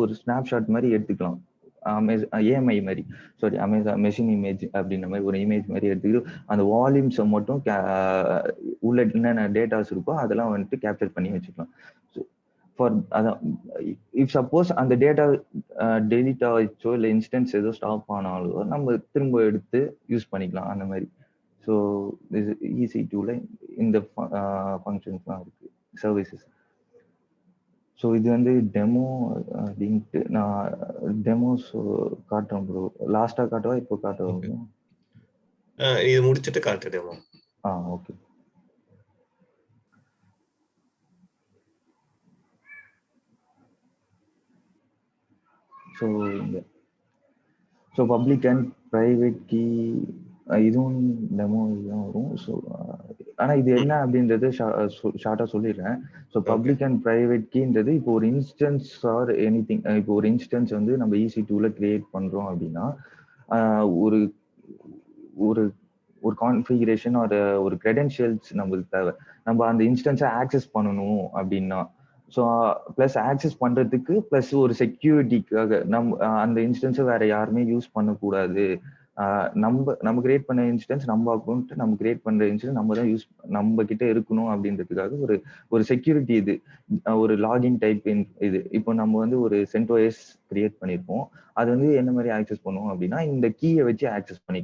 ஒரு ஸ்னாப்ஷாட் மாதிரி எடுத்துக்கலாம். ஏஎம்ஐ மாதிரி, சாரி அமேசான் மெஷின் இமேஜ் அப்படின்ற மாதிரி ஒரு இமேஜ் மாதிரி எடுத்துக்கிட்டு அந்த வால்யூம்ஸை மட்டும் உள்ள என்னென்ன டேட்டாஸ் இருக்கோ அதெல்லாம் வந்துட்டு கேப்சர் பண்ணி வச்சுக்கலாம். ஸோ ஃபார் அதான் இஃப் சப்போஸ் அந்த டேட்டா டெலிட் ஆகிச்சோ இல்லை இன்ஸ்டன்ஸ் ஏதோ ஸ்டாப் ஆனாலோ நம்ம திரும்ப எடுத்து யூஸ் பண்ணிக்கலாம் அந்த மாதிரி. ஸோ EC2ல இந்த ஃபங்க்ஷன்ஸ்லாம் இருக்கு, சர்வீசஸ். ஸோ இது வந்து டெமோ லிங்க், நான் டெமோஸ் காட்டுறேன் ப்ரோ. லாஸ்டா காட்டவா இப்போ காட்டவா? இது முடிச்சிட்டு காட்டு demo. Okay. So public and private key இதுவும் டெமோ தான் வரும். ஸோ ஆனால் இது என்ன அப்படின்றது ஷார்ட்டாக சொல்லிடுறேன். ஸோ பப்ளிக் அண்ட் ப்ரைவேட் கீன்றது இப்போ ஒரு இன்ஸ்டன்ஸ் ஆர் எனிதிங், இப்போ ஒரு இன்ஸ்டன்ஸ் வந்து நம்ம EC2ல கிரியேட் பண்ணுறோம் அப்படின்னா, ஒரு ஒரு ஒரு கான்ஃபிகரேஷன் ஒரு கிரெடென்ஷியல்ஸ் நம்மளுக்கு தேவை. நம்ம அந்த இன்ஸ்டன்ஸை ஆக்சஸ் பண்ணணும் அப்படின்னா, ஸோ ப்ளஸ் ஆக்சஸ் பண்ணுறதுக்கு ப்ளஸ் ஒரு செக்யூரிட்டிக்காக அந்த இன்ஸ்டன்ஸை வேற யாருமே யூஸ் பண்ணக்கூடாது. நம்ம கிரியேட் பண்ண இன்ஸ்டன்ஸ் நம்ம அக்கௌண்ட், நம்ம கிரியேட் பண்ற இன்ஸ்டன்ஸ் நம்ம தான் யூஸ் நம்ம கிட்ட இருக்கணும் அப்படின்றதுக்காக ஒரு செக்யூரிட்டி இது, ஒரு லாகின் டைப் இது. இப்போ நம்ம வந்து ஒரு CentOS கிரியேட் பண்ணியிருப்போம், அது வந்து என்ன மாதிரி ஆக்சஸ் பண்ணுவோம் அப்படின்னா இந்த கீயை வச்சு ஆக்சஸ் பண்ணி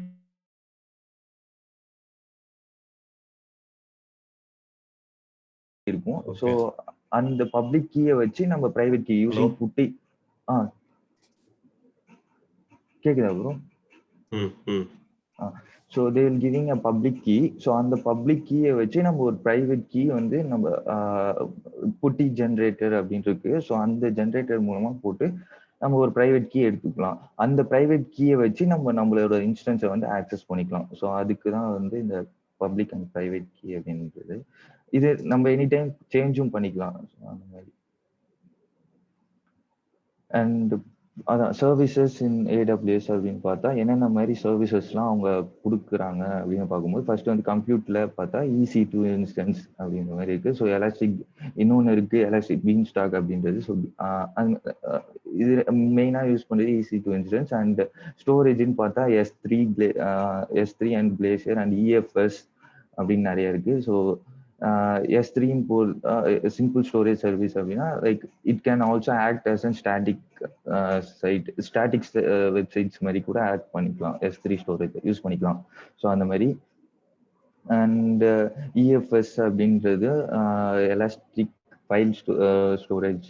இருக்கும். ஸோ அந்த பப்ளிக் கீயை வச்சு நம்ம பிரைவேட் கீ யூசிங் புட்டி கேக்குதா bro? So they will giving a public key. ஸோ அந்த பப்ளிக் கீயை வச்சு நம்ம ஒரு பிரைவேட் கீ வந்து நம்ம புட்டி ஜென்ரேட்டர் அப்படின்னு இருக்கு. ஸோ அந்த ஜென்ரேட்டர் மூலமா போட்டு நம்ம ஒரு பிரைவேட் கீ எடுத்துக்கலாம். அந்த பிரைவேட் கீயை வச்சு நம்மளோட இன்ஸ்டன்ஸை வந்து ஆக்சஸ் பண்ணிக்கலாம். ஸோ அதுக்கு தான் வந்து இந்த பப்ளிக் அண்ட் பிரைவேட் கீ அப்படின்றது. இது நம்ம எனி டைம் சேஞ்சும் பண்ணிக்கலாம் அந்த மாதிரி. அண்ட் அதான் சர்வீசஸ் இன் AWS அப்படின்னு பார்த்தா என்னென்ன மாதிரி சர்வீசஸ்லாம் அவங்க கொடுக்குறாங்க அப்படின்னு பார்க்கும்போது, ஃபர்ஸ்ட் வந்து கம்ப்யூட்டர்ல பார்த்தா EC2 இன்ஸ்டன்ஸ் அப்படின்ற மாதிரி இருக்கு. ஸோ எலாஸ்டிக் இன்னொன்று இருக்கு, எலாஸ்டிக் பீன் ஸ்டாக் அப்படின்றது. ஸோ இது மெயினாக யூஸ் பண்ணுறது EC2 இன்ஸ்டன்ஸ். அண்ட் ஸ்டோரேஜ்னு பார்த்தா S3 and glacier and EFS அப்படின்னு நிறைய இருக்கு. So S3 simple storage service அப்படின்னா like it can also act as an static websites மாதிரி கூட ஆட் பண்ணிக்கலாம், S3 ஸ்டோரேஜ் யூஸ் பண்ணிக்கலாம். ஸோ அந்த மாதிரி. அண்ட் EFS அப்படின்றது elastic storage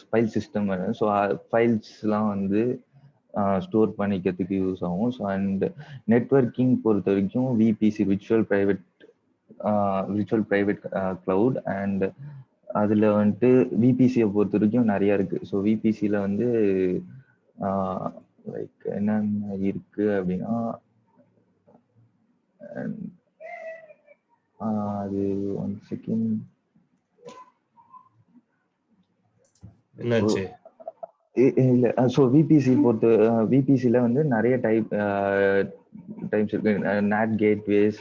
file system. So ஃபைல்ஸ்லாம் வந்து ஸ்டோர் பண்ணிக்கிறதுக்கு யூஸ் ஆகும். ஸோ அண்ட் நெட்வொர்க்கிங் பொறுத்த வரைக்கும் VBC, virtual private cloud. And அதில் வந்துட்டு விபிசியை பொறுத்த வரைக்கும் நிறைய இருக்கு. ஸோ விபிசியில் வந்து லைக் என்னென்ன இருக்கு அப்படின்னா, அது 1 செகண்ட். என்னாச்சு? இல்ல, ஸோ விபிசியில் வந்து நிறைய டைப்ஸ் இருக்கு. நேட் கேட்வேஸ்,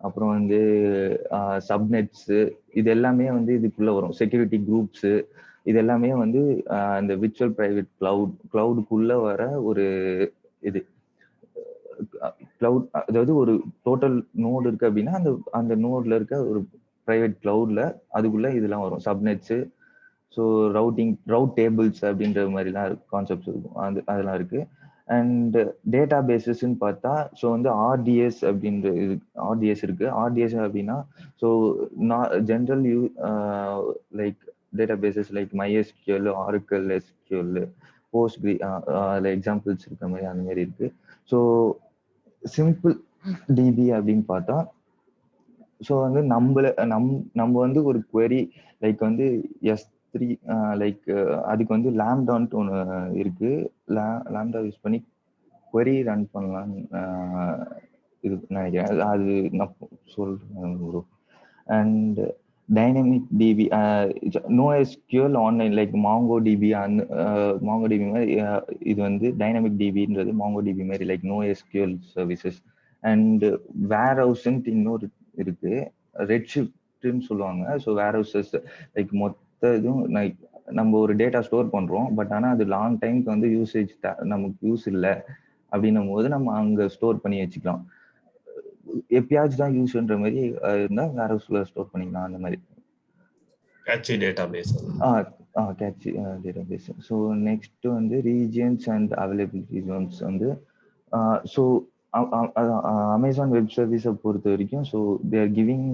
அப்புறம் வந்து சப்நெட்ஸ், இது எல்லாமே வந்து இதுக்குள்ள வரும். செக்யூரிட்டி குரூப்ஸ், இது எல்லாமே வந்து இந்த விர்ச்சுவல் பிரைவேட் கிளவுடுக்குள்ள வர ஒரு இது கிளவுட். அதாவது ஒரு டோட்டல் நோடு இருக்கு அப்படின்னா அந்த நோட்ல இருக்க ஒரு பிரைவேட் கிளவுட்ல அதுக்குள்ள இதெல்லாம் வரும். சப்நெட்ஸ், ஸோ ரவுட் டேபிள்ஸ் அப்படின்ற மாதிரிலாம் கான்செப்ட்ஸ் இருக்கும். அதெல்லாம் இருக்கு. அண்ட் டேட்டா பேசஸ்ன்னு பார்த்தா, ஸோ வந்து ஆர்டிஎஸ் அப்படின்ற ஆர்டிஎஸ் இருக்கு. ஆர்டிஎஸ் அப்படின்னா, so general like data bases like MySQL, Oracle SQL, Postgre, அதில் எக்ஸாம்பிள்ஸ் இருக்கிற மாதிரி அந்த மாதிரி இருக்கு. ஸோ சிம்பிள் டிபி அப்படின்னு பார்த்தா, ஸோ வந்து நம்ம வந்து ஒரு query லைக் வந்து S3 லைக் அதுக்கு வந்து லாம்டான்ட்டு ஒன்று இருக்கு. லாம்டா யூஸ் பண்ணி query ரன் பண்ணலான்னு இது நினைக்கிறேன். அது நான் சொல்றேன் bro. And dynamic DB, NoSQL online like MongoDB. MongoDB மாதிரி இது வந்து டைனமிக் டிபின்றது MongoDB மாதிரி லைக் NoSQL சர்வீசஸ். அண்ட் வேர் ஹவுஸ்ன்ட்டு இன்னொரு இருக்கு, ரெட்ஷிஃப்ட்னு சொல்லுவாங்க. ஸோ வேர் ஹவுசஸ் லைக் மொத்த இதுவும் லைக் நம்ம ஒரு டேட்டா ஸ்டோர் பண்றோம், பட் ஆனால் அது லாங் டைம்க்கு வந்து யூசேஜ் நமக்கு யூஸ் இல்லை அப்படின்னும் போது நம்ம அங்கே ஸ்டோர் பண்ணி வச்சுக்கலாம். எப்பயாச்சும் தான் யூஸ்ன்ற மாதிரி இருந்தால் வேர் ஹவுஸ்ல ஸ்டோர் பண்ணிக்கலாம். அந்த மாதிரி catchy database. Catchy database. So next வந்து ரீஜியன்ஸ் அண்ட் அவைலபிலிட்டி ஜோன்ஸ் வந்து, ஸோ அமேசான் வெப் சர்வீஸை பொறுத்த வரைக்கும், so they're giving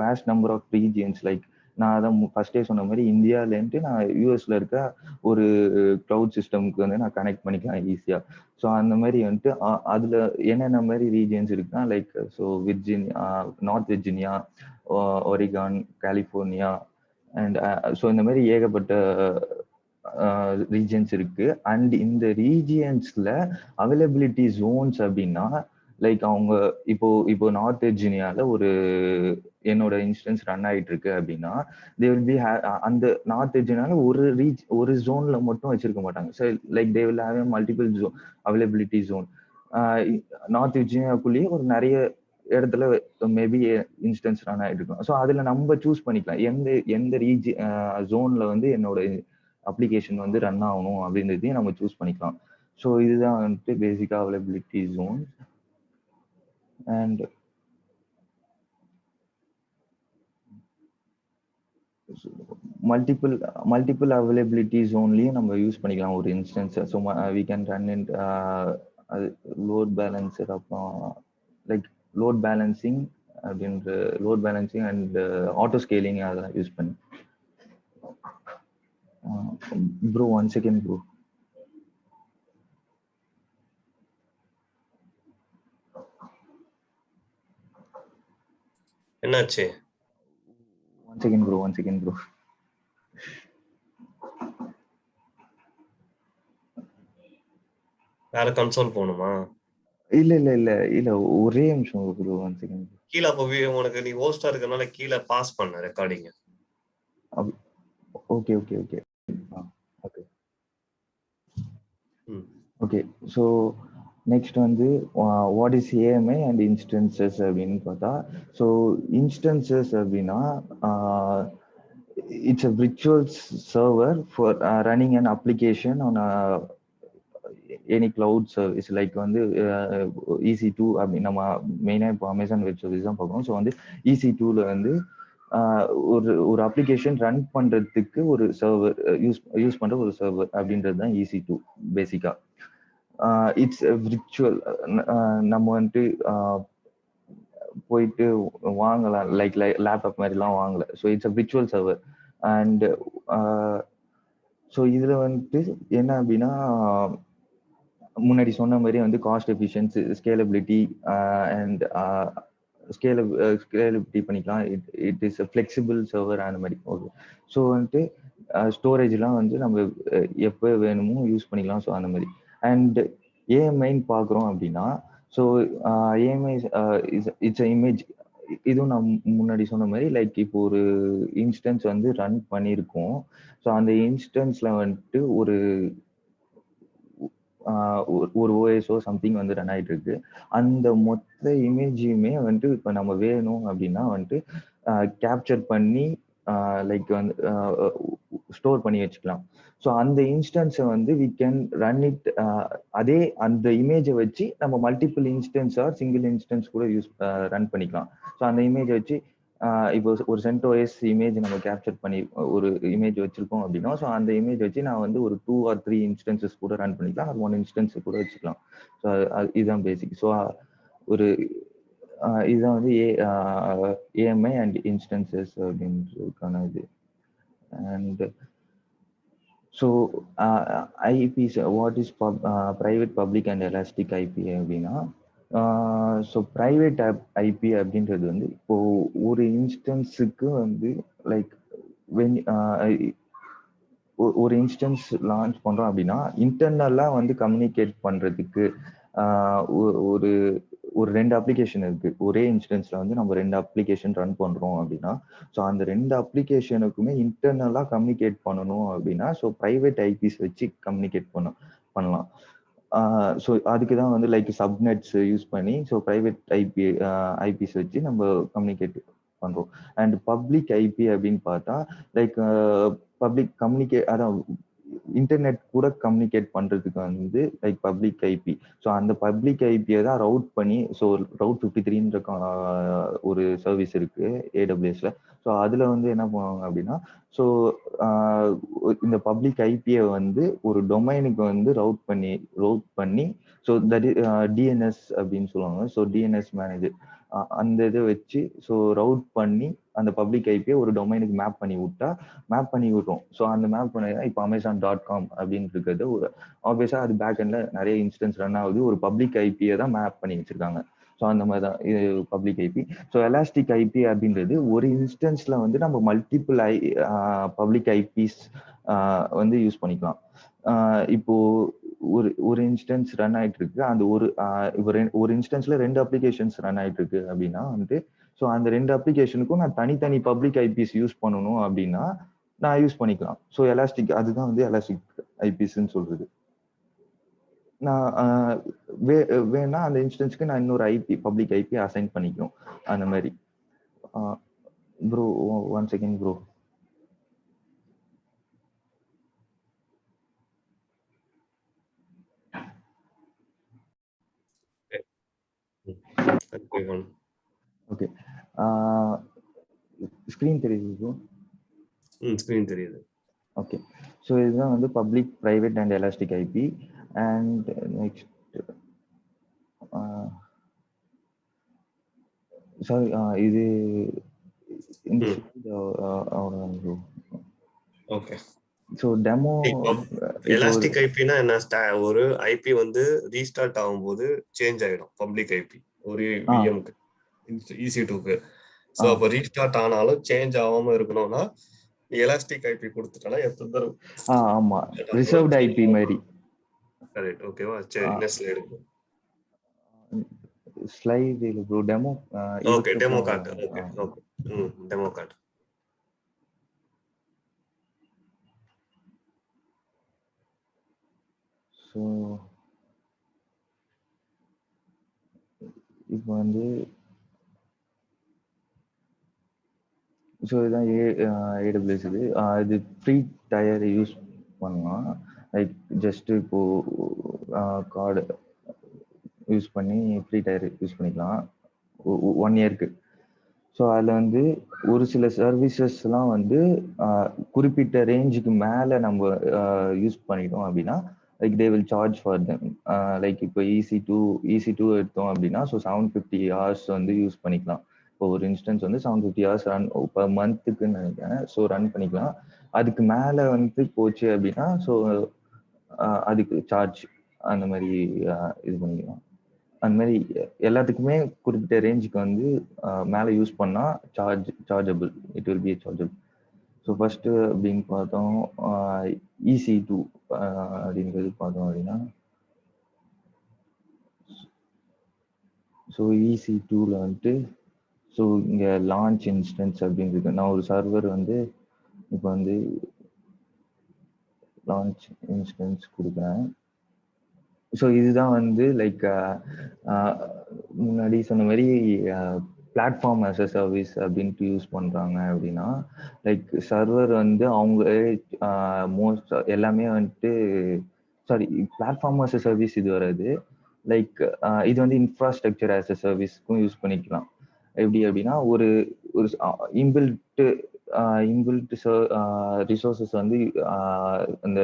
vast number of regions. Like நான் அதான் ஃபர்ஸ்டே சொன்ன மாதிரி இந்தியாவிலேருந்து நான் யூஎஸ்ல இருக்க ஒரு கிளவுட் சிஸ்டம்க்கு வந்து நான் கனெக்ட் பண்ணிக்கலாம் ஈஸியாக. ஸோ அந்த மாதிரி வந்துட்டு அதில் என்னென்ன மாதிரி ரீஜியன்ஸ் இருக்குன்னா, like so north Virginia, Oregon, California, and so இந்த மாதிரி ஏகப்பட்ட ரீஜியன்ஸ் இருக்கு. அண்ட் இந்த ரீஜியன்ஸ்ல அவைலபிலிட்டி ஜோன்ஸ் அப்படின்னா, லைக் அவங்க இப்போ நார்த் விர்ஜினியால ஒரு என்னோட இன்ஸ்டன்ஸ் ரன் ஆயிட்டு இருக்கு அப்படின்னா, தே வில் பி அந்த நார்த் விர்ஜினியால ஒரு ஜோன்ல மட்டும் வச்சிருக்க மாட்டாங்க. So like they will have multiple zone availability zone. North விர்ஜினியாக்குள்ளேயே ஒரு நிறைய இடத்துல மேபி இன்ஸ்டன்ஸ் ரன் ஆகிட்டு இருக்கும். ஸோ அதுல நம்ம சூஸ் பண்ணிக்கலாம் எந்த ஜோன்ல வந்து என்னோட அப்ளிகேஷன் வந்து ரன் ஆகணும் அப்படின்றதையும் நம்ம சூஸ் பண்ணிக்கலாம். ஸோ இதுதான் வந்துட்டு பேசிக்கா availability zone. And multiple availability ஜோன்லயும் நம்ம யூஸ் பண்ணிக்கலாம் ஒரு instance. So we can run in load balancer, அப்புறம் லைக் லோட் பேலன்சிங் அப்படின்ற load balancing and auto scaling அதெல்லாம் யூஸ் பண்ணி. Bro 1 second bro. என்னாச்சு? 1 செகண்ட் ப்ரோ. வேற கன்சோல் போகணுமா? இல்ல ஒரே நிமிஷம் ப்ரோ. 1 செகண்ட். கீழே அப்போ உனக்கு நீ ஹோஸ்டா இருக்கறனால கீழே பாஸ் பண்ண ரெக்கார்டிங். ஓகே. ஸோ நெக்ஸ்ட் வந்து what is AMI and instances அப்படின்னு பார்த்தா, ஸோ இன்ஸ்டன்சஸ் அப்படின்னா it's a virtual server for running an application on any cloud service. Like வந்து EC2 அப்படின்னு நம்ம மெயினாக இப்போ அமேசான் வெப் சர்வீஸ் தான் பார்க்கணும். ஸோ வந்து EC2ல வந்து ஒரு அப்ளிகேஷன் ரன் பண்றதுக்கு ஒரு சர்வர் யூஸ் பண்ற ஒரு சர்வர் அப்படின்றது தான் EC2 பேசிக்கா. It's virtual. நம்ம வந்துட்டு போயிட்டு வாங்கலாம், லைக் லேப்டாப் மாதிரிலாம் வாங்கல. So it's a virtual server. And so இதில் வந்துட்டு என்ன அப்படின்னா முன்னாடி சொன்ன மாதிரி வந்து cost efficiency, scalability and scalability பண்ணிக்கலாம். இட் இஸ் ஃப்ளெக்சிபிள் சர்வர் அந்த மாதிரி. ஓகே, ஸோ வந்துட்டு ஸ்டோரேஜ்லாம் வந்து நம்ம எப்போ வேணுமோ யூஸ் பண்ணிக்கலாம். ஸோ அந்த மாதிரி. அண்ட் ஏஎம்ஐன்னு பார்க்குறோம் அப்படின்னா, so AMI it's a image. இதுவும் நான் முன்னாடி சொன்ன மாதிரி லைக் இப்போ ஒரு இன்ஸ்டன்ஸ் வந்து ரன் பண்ணியிருக்கோம். ஸோ அந்த இன்ஸ்டன்ஸ்ல வந்துட்டு ஒரு ஓஎஸ்ஓ சம்திங் வந்து ரன் ஆகிட்டு இருக்கு. அந்த மொத்த இமேஜையுமே வந்துட்டு இப்போ நம்ம வேணும் அப்படின்னா வந்துட்டு கேப்சர் பண்ணி லைக் வந்து ஸ்டோர் பண்ணி வச்சுக்கலாம். ஸோ அந்த இன்ஸ்டன்ஸை வந்து வி கேன் ரன் இட். அதே அந்த இமேஜை வச்சு நம்ம multiple instance or single instance கூட ரன் பண்ணிக்கலாம். ஸோ அந்த இமேஜை வச்சு இப்போ ஒரு CentOS இமேஜ் நம்ம கேப்சர் பண்ணி ஒரு இமேஜ் வச்சிருக்கோம் அப்படின்னா, ஸோ அந்த இமேஜ் வச்சு நான் வந்து ஒரு 2 or 3 இன்ஸ்டன்சஸ் கூட ரன் பண்ணிக்கலாம். அது 1 இன்ஸ்டன்ஸ் கூட வச்சுக்கலாம். ஸோ இதுதான் பேசிக். ஸோ ஒரு இதுதான் வந்து ஏஎம்ஐ அண்ட் இன்ஸ்டன்சஸ் அப்படின்றதுக்கான இது. And so IPs, what is private, public and elastic IP அப்படின்னா, ஸோ ப்ரைவேட் ஐபி அப்படின்றது வந்து இப்போ ஒரு இன்ஸ்டன்ஸுக்கு வந்து லைக் ஒரு இன்ஸ்டன்ஸ் லான்ச் பண்றோம் அப்படின்னா இன்டர்னலா வந்து கம்யூனிகேட் பண்றதுக்கு ஒரு ஒரு 2 அப்ளிகேஷன் இருக்கு. ஒரே இன்ஸ்டன்ஸ்ல வந்து நம்ம 2 அப்ளிகேஷன் ரன் பண்றோம் அப்படின்னா, ஸோ அந்த 2 அப்ளிகேஷனுக்குமே இன்டர்னலா கம்யூனிகேட் பண்ணணும் அப்படின்னா, ஸோ ப்ரைவேட் ஐபிஸ் வச்சு கம்யூனிகேட் பண்ணலாம். ஸோ அதுக்கு தான் வந்து லைக் சப்நெட்ஸ் யூஸ் பண்ணி ஸோ ப்ரைவேட் ஐபிஸ் வச்சு நம்ம கம்யூனிகேட் பண்றோம். அண்ட் பப்ளிக் ஐபி அப்படின்னு பார்த்தா லைக் பப்ளிக் அதான் இன்டர்நெட் கூட கம்யூனிகேட் பண்றதுக்கு வந்து லைக் பப்ளிக் ஐபி. ஸோ அந்த பப்ளிக் ஐபியை தான் ரவுட் பண்ணி, ஸோ ரவுட் 53ன்ற ஒரு சர்வீஸ் இருக்கு ஏடபிள்யூஎஸ்ல. ஸோ அதுல வந்து என்ன பண்ணுவாங்க அப்படின்னா, ஸோ இந்த பப்ளிக் ஐபியை வந்து ஒரு டொமைனுக்கு வந்து ரவுட் பண்ணி ஸோ தட் டிஎன்எஸ் அப்படின்னு சொல்லுவாங்க. ஸோ டிஎன்எஸ் மேனேஜர் அந்த இதை வச்சு ஸோ ரவுட் பண்ணி அந்த பப்ளிக் ஐபியை ஒரு டொமைனுக்கு மேப் பண்ணி விட்டோம். ஸோ அந்த மேப் பண்ணி இப்போ Amazon.com அப்படின்னு இருக்கிறது ஒரு ஆப்வியஸா அது பேக் எண்ட்ல நிறைய இன்ஸ்டன்ஸ் ரன் ஆகுது. ஒரு பப்ளிக் ஐபியை தான் மேப் பண்ணி வச்சிருக்காங்க. ஸோ அந்த மாதிரி தான் இது public IP. So elastic IP அப்படின்றது ஒரு இன்ஸ்டன்ஸ்ல வந்து நம்ம மல்டிபிள் பப்ளிக் ஐபிஸ் வந்து யூஸ் பண்ணிக்கலாம். இப்போ ஒரு இன்ஸ்டன்ஸ் ரன் ஆயிட்டு இருக்கு. அந்த ஒரு இன்ஸ்டன்ஸ்ல 2 அப்ளிகேஷன்ஸ் ரன் ஆயிட்டு இருக்கு அப்படின்னா வந்து ஸோ அந்த 2 அப்ளிகேஷனுக்கும் நான் தனித்தனி பப்ளிக் ஐபிஸ் யூஸ் பண்ணணும் அப்படின்னா நான் யூஸ் பண்ணிக்கலாம். ஸோ எலாஸ்டிக், அதுதான் வந்து எலாஸ்டிக் ஐபிஸ்ன்னு சொல்றது. நான் வேணா அந்த இன்ஸ்டன்ஸ்க்கு நான் இன்னொரு பப்ளிக் ஐபி அசைன் பண்ணிக்கணும் அந்த மாதிரி. Bro 1 second bro. Okay, screen தெரியுது ப்ரோ? ஸ்கிரீன் தெரியுது. ஓகே, ஸோ இதுதான் வந்து public, private and elastic IP. And next sorry, இது இந்த அவ்வளோதான் bro. Okay, so demo elastic ஐபினா என்ன? ஒரு ஐபி வந்து ரீஸ்டார்ட் ஆகும்போது சேஞ்ச் ஆயிடும் பப்ளிக் ஐபி ஒரு விஎம்க்கு, EC2க்கு. ஸோ அப்போ ரீஸ்டார்ட் ஆனாலும் சேஞ்ச் ஆகாம இருக்கணும்னா எலாஸ்டிக் ஐபி கொடுத்துட்டா எத்தனை தடவை? ஆமா, ரிசர்வ்ட் ஐபி மாதிரி. கரெக்ட். ஓகேவா? சரி, நெக்ஸ்ட் ஸ்லைடு. ஸ்லைட் இல்ல bro, demo. Okay, demo card. Okay okay, demo card. So இப்போ வந்து ஸோ இதுதான் AWS. இது ஃப்ரீ டயர் யூஸ் பண்ணலாம். லைக் ஜஸ்ட் இப்போ கார்டு யூஸ் பண்ணி ஃப்ரீ டயர் யூஸ் பண்ணிக்கலாம் 1 இயருக்கு. ஸோ அதில் வந்து ஒரு சில சர்வீசஸ்லாம் வந்து குறிப்பிட்ட ரேஞ்சுக்கு மேலே நம்ம யூஸ் பண்ணிட்டோம் அப்படின்னா like they will charge for them. Like இப்போ EC2 எடுத்தோம் அப்படின்னா ஸோ 750 hours வந்து யூஸ் பண்ணிக்கலாம். இப்போ ஒரு இன்ஸ்டன்ஸ் வந்து 750 ஹவர்ஸ் ரன் பர் மந்த்துக்குன்னு நினைக்கிறேன். ஸோ ரன் பண்ணிக்கலாம். அதுக்கு மேலே வந்து போச்சு அப்படின்னா ஸோ அதுக்கு சார்ஜ் அந்த மாதிரி இது பண்ணிக்கலாம். அந்த மாதிரி எல்லாத்துக்குமே குறிப்பிட்ட ரேஞ்சுக்கு வந்து மேலே யூஸ் பண்ணால் chargeable, it will be chargeable. So first அப்படின்னு பார்த்தோம் EC2 அப்படிங்கிறது பார்த்தோம் அப்படின்னா ஸோ EC2ல வந்துட்டு ஸோ இங்கே லான்ச் இன்ஸ்டன்ஸ் அப்படின்னு இருக்கு. நான் ஒரு சர்வர் வந்து இப்போ வந்து லான்ச் இன்ஸ்டன்ஸ் கொடுக்குறேன். ஸோ இதுதான் வந்து லைக் முன்னாடி சொன்ன மாதிரி பிளாட்ஃபார்ம் ஆஸ் அ சர்வீஸ் அப்படின்ட்டு யூஸ் பண்ணுறாங்க அப்படின்னா லைக் சர்வர் வந்து அவங்க மோஸ்ட் எல்லாமே வந்துட்டு sorry platform as a service இது வராது. லைக் இது வந்து இன்ஃப்ராஸ்ட்ரக்சர் ஆஸ் அ சர்வீஸ்க்கும் யூஸ் பண்ணிக்கலாம். எப்படி அப்படின்னா ஒரு ஒரு இன்பில்ட் ரிசோர்ஸஸ் வந்து அந்த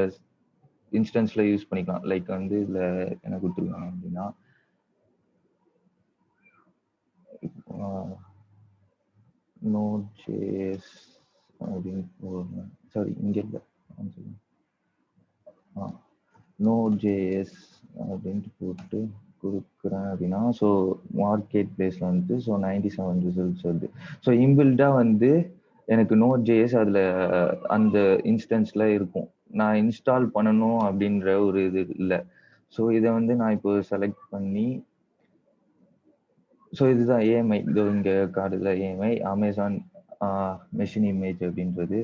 இன்ஸ்டன்ஸ்ல யூஸ் பண்ணிக்கலாம். லைக் வந்து இதுல என்ன கொடுத்துருக்காங்க அப்படின்னா Node.js அப்படின்னு சாரி இங்க இல்ல Node.js அப்படின்ட்டு போட்டு கொடுக்குறேன் அப்படின்னா ஸோ மார்க்கெட் பிளேஸ்ல வந்து ஸோ 97 ரிசல்ட்ஸ் வருது. ஸோ இன்பில்டா வந்து எனக்கு Node.js அதுல அந்த இன்ஸ்டன்ஸ்ல இருக்கும். நான் இன்ஸ்டால் பண்ணணும் அப்படின்ற ஒரு இது இல்லை. ஸோ இதை வந்து நான் இப்போ செலக்ட் பண்ணி ஸோ இதுதான் ஏஎம்ஐ, இதோ இங்கே கார்டுல ஏஎம்ஐ அமேசான் மெஷின் இமேஜ் அப்படின்றது.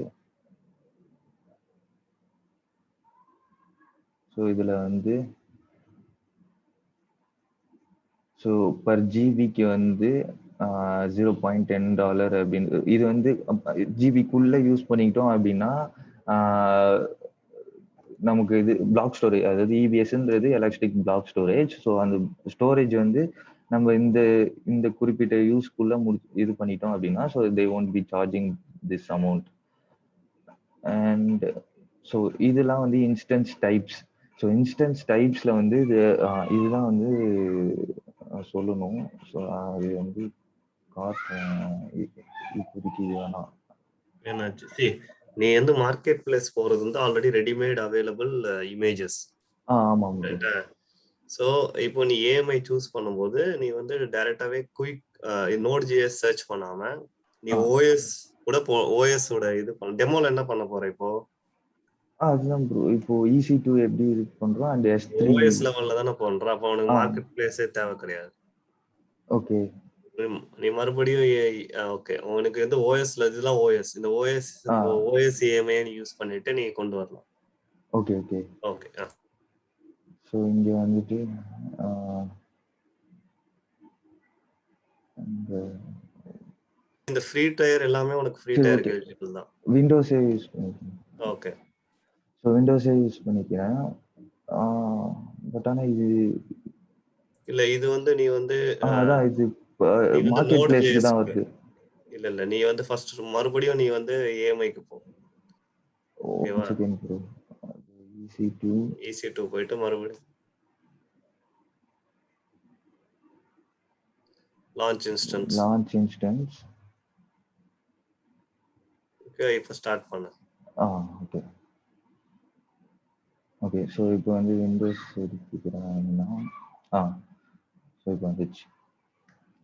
ஸோ இதில் வந்து ஸோ பர் ஜிபிக்கு வந்து $0.10 அப்படின்னு இது வந்து ஜிபிக்குள்ளே யூஸ் பண்ணிக்கிட்டோம் அப்படின்னா நமக்கு இது பிளாக் ஸ்டோரேஜ், அதாவது இபிஎஸ்ன்றது எலக்ட்ரிக் பிளாக் ஸ்டோரேஜ். ஸோ அந்த ஸ்டோரேஜ் வந்து நம்ம இந்த குறிப்பிட்ட யூஸ்க்குள்ள இது பண்ணிட்டோம் அப்படின்னா so they won't be charging this amount. And so இதெல்லாம் வந்து இன்ஸ்டன்ஸ் டைப்ஸ். ஸோ இன்ஸ்டன்ஸ் டைப்ஸ்ல வந்து இதுதான் வந்து சொல்லணும். ஸோ அது வந்து இப்போதைக்கு இது வேணாம். என்னாச்சு நீ வந்து மார்க்கெட் பிளேஸ் போறது வந்து ஆல்ரெடி ரெடிமேட் அவைலபிள் இமேஜஸ். ஆமாம். ஸோ இப்போ நீ ஏஎம்ஐ சூஸ் பண்ணும்போது நீ வந்து டைரக்டாவே குயிக் Node.js சர்ச் பண்ணாம நீ ஓஎஸ் கூட ஓஎஸ் ஓட இது டெமோல என்ன பண்ண போற இப்போ? அதுதான் ப்ரோ இப்போ EC2 எப்படி இது பண்றோம் அண்ட் S3 ஓஎஸ் லெவல்ல தான பண்றோம். அப்ப உனக்கு மார்க்கெட் பிளேஸே தேவை கிடையாது. ஓகே, நீ மறுபடியும் ஓகே உனக்கு வந்து ஓஎஸ்ல இதெல்லாம் ஓஎஸ் இந்த ஓஎஸ் ஏஎம்ஐ நீ யூஸ் பண்ணிட்டு நீ கொண்டு வரலாம். Okay okay okay. ஸோ இங்க வந்துட்டு இந்த ஃப்ரீ டயர் எல்லாமே உனக்கு ஃப்ரீ டயர் எலிஜிபிள் தான். விண்டோஸே யூஸ் பண்ணிக்கிறேன். ஓகே. ஸோ விண்டோஸே யூஸ் பண்ணிக்கிறேன். பட் ஆனா இது இல்ல இது வந்து நீ வந்து அதான் இது மார்க்கெட் பிளேஸ்க்கு தான் வருது. இல்ல நீ வந்து ஃபர்ஸ்ட் மறுபடியும் நீ வந்து ஏஎம்ஐக்கு போ. ஓகேவா? செகண்ட் ப்ரோ EC2 போயிட்டு மறுபடியும் லான்ச் இன்ஸ்டன்ஸ். ஓகே இப்போ ஸ்டார்ட் பண்ணு. Okay okay. ஸோ இப்போ வந்து விண்டோஸ் எடுத்துக்கிறேன்னா ஸோ இப்போ வந்துச்சு.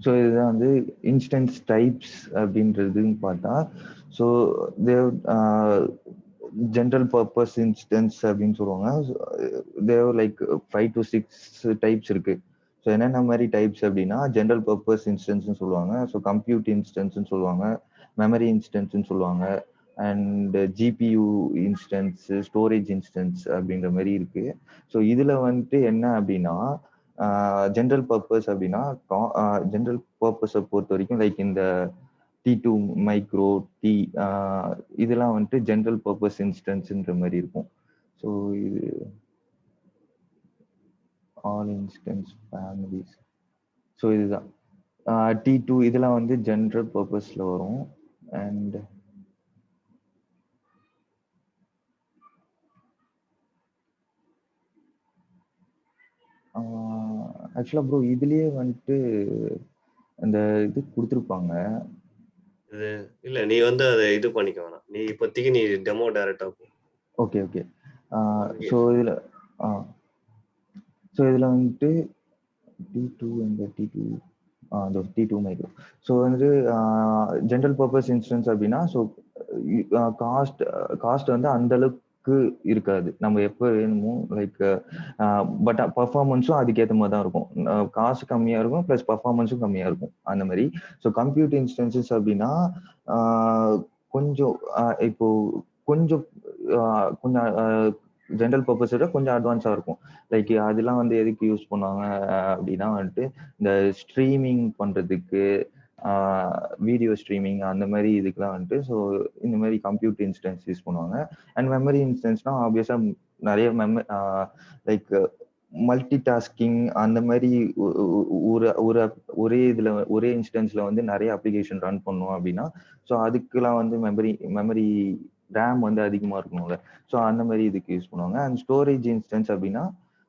ஸோ இதுதான் வந்து இன்ஸ்டன்ஸ் டைப்ஸ் அப்படின்றதுன்னு பார்த்தா so they general purpose instance அப்படின்னு சொல்லுவாங்க. தேவ் லைக் 5 to 6 டைப்ஸ் இருக்கு. ஸோ என்னென்ன மாதிரி டைப்ஸ் அப்படின்னா ஜென்ரல் பர்பஸ் இன்ஸ்டன்ஸ்னு சொல்லுவாங்க, ஸோ கம்ப்யூட் இன்ஸ்டன்ஸ்னு சொல்லுவாங்க, மெமரி இன்ஸ்டன்ஸ்னு சொல்லுவாங்க, and GPU instance, storage instance அப்படின்ற மாதிரி இருக்கு. ஸோ இதுல வந்துட்டு என்ன அப்படின்னா ஜென்ரல் பர்பஸ் அப்படின்னா ஜென்ரல் பர்பஸை பொறுத்த வரைக்கும் லைக் இந்த T2 மைக்ரோ இதெல்லாம் வந்துட்டு ஜென்ரல் பர்பஸ் இன்ஸ்டன்ஸ்ன்ற மாதிரி இருக்கும். ஸோ இது ஆல் இன்ஸ்டன்ஸ் ஃபேமிலிஸ். ஸோ இதுதான் T2 இதெல்லாம் வந்து ஜென்ரல் பர்பஸ்ல வரும். அண்ட் ஆக்சுவலா ப்ரோ இதுலயே வந்துட்டு இந்த இது கொடுத்துருப்பாங்க. இது இல்ல நீ வந்து அதை இது பண்ணிக்க வேணாம். நீ இப்போதைக்கு நீ டெமோ டைரக்டா போ. Okay okay. ஸோ இதில் ஸோ இதில் வந்துட்டு T2 இந்த T2 அந்த T2 மைக்ரோ. ஸோ வந்து ஜென்ரல் பர்பஸ் இன்ஸ்டன்ஸ் அப்படின்னா, ஸோ காஸ்ட் வந்து அந்த அளவுக்கு இருக்காது. நம்ம எப்போ வேணுமோ லைக் பட் பர்ஃபார்மன்ஸும் அதுக்கேற்ற மாதிரி தான் இருக்கும். காசு கம்மியாக இருக்கும் ப்ளஸ் பர்ஃபார்மன்ஸும் கம்மியாக இருக்கும் அந்த மாதிரி. ஸோ கம்ப்யூட்டர் இன்ஸ்டன்சஸ் அப்படின்னா கொஞ்சம் இப்போ கொஞ்சம் கொஞ்சம் ஜென்ரல் பர்பஸோட கொஞ்சம் அட்வான்ஸாக இருக்கும். லைக் அதெல்லாம் வந்து எதுக்கு யூஸ் பண்ணுவாங்க அப்படின்னா வந்துட்டு இந்த ஸ்ட்ரீமிங் பண்ணுறதுக்கு, வீடியோ ஸ்ட்ரீமிங் அந்த மாதிரி இதுக்கெல்லாம் வந்துட்டு ஸோ இந்த மாதிரி கம்ப்யூட்டர் இன்ஸ்டன்ஸ் யூஸ் பண்ணுவாங்க. அண்ட் மெமரி இன்ஸ்டன்ஸ்னால் ஆப்வியஸாக நிறைய லைக் மல்டி டாஸ்கிங் அந்த மாதிரி ஒரு ஒரு ஒரே இதில் ஒரே இன்ஸ்டன்ஸில் வந்து நிறைய அப்ளிகேஷன் ரன் பண்ணும் அப்படின்னா ஸோ அதுக்கெல்லாம் வந்து மெமரி ரேம் வந்து அதிகமாக இருக்கணும்ல. ஸோ அந்த மாதிரி இதுக்கு யூஸ் பண்ணுவாங்க. அண்ட் ஸ்டோரேஜ் இன்ஸ்டன்ஸ் அப்படின்னா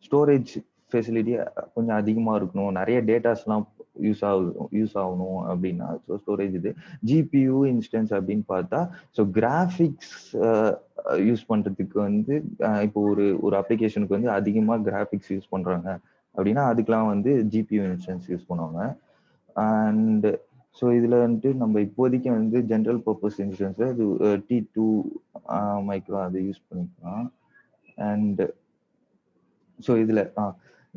ஸ்டோரேஜ் ஃபெசிலிட்டி கொஞ்சம் அதிகமாக இருக்கணும், நிறைய டேட்டாஸ்லாம் யூஸ் ஆகணும் அப்படின்னா ஸோ ஸ்டோரேஜ் இது. ஜிபியூ இன்ஸ்டன்ஸ் அப்படின்னு பார்த்தா ஸோ கிராஃபிக்ஸ் யூஸ் பண்ணுறதுக்கு வந்து இப்போ ஒரு அப்ளிகேஷனுக்கு வந்து அதிகமாக கிராஃபிக்ஸ் யூஸ் பண்ணுறாங்க அப்படின்னா அதுக்கெலாம் வந்து ஜிபியூ இன்ஸ்டன்ஸ் யூஸ் பண்ணுவாங்க. அண்ட் ஸோ இதில் வந்துட்டு நம்ம இப்போதைக்கு வந்து ஜென்ரல் பர்பஸ் இன்ஸ்டன்ஸில் இது T2 மைக்ரோ அதை யூஸ் பண்ணிக்கலாம். அண்ட் ஸோ இதில்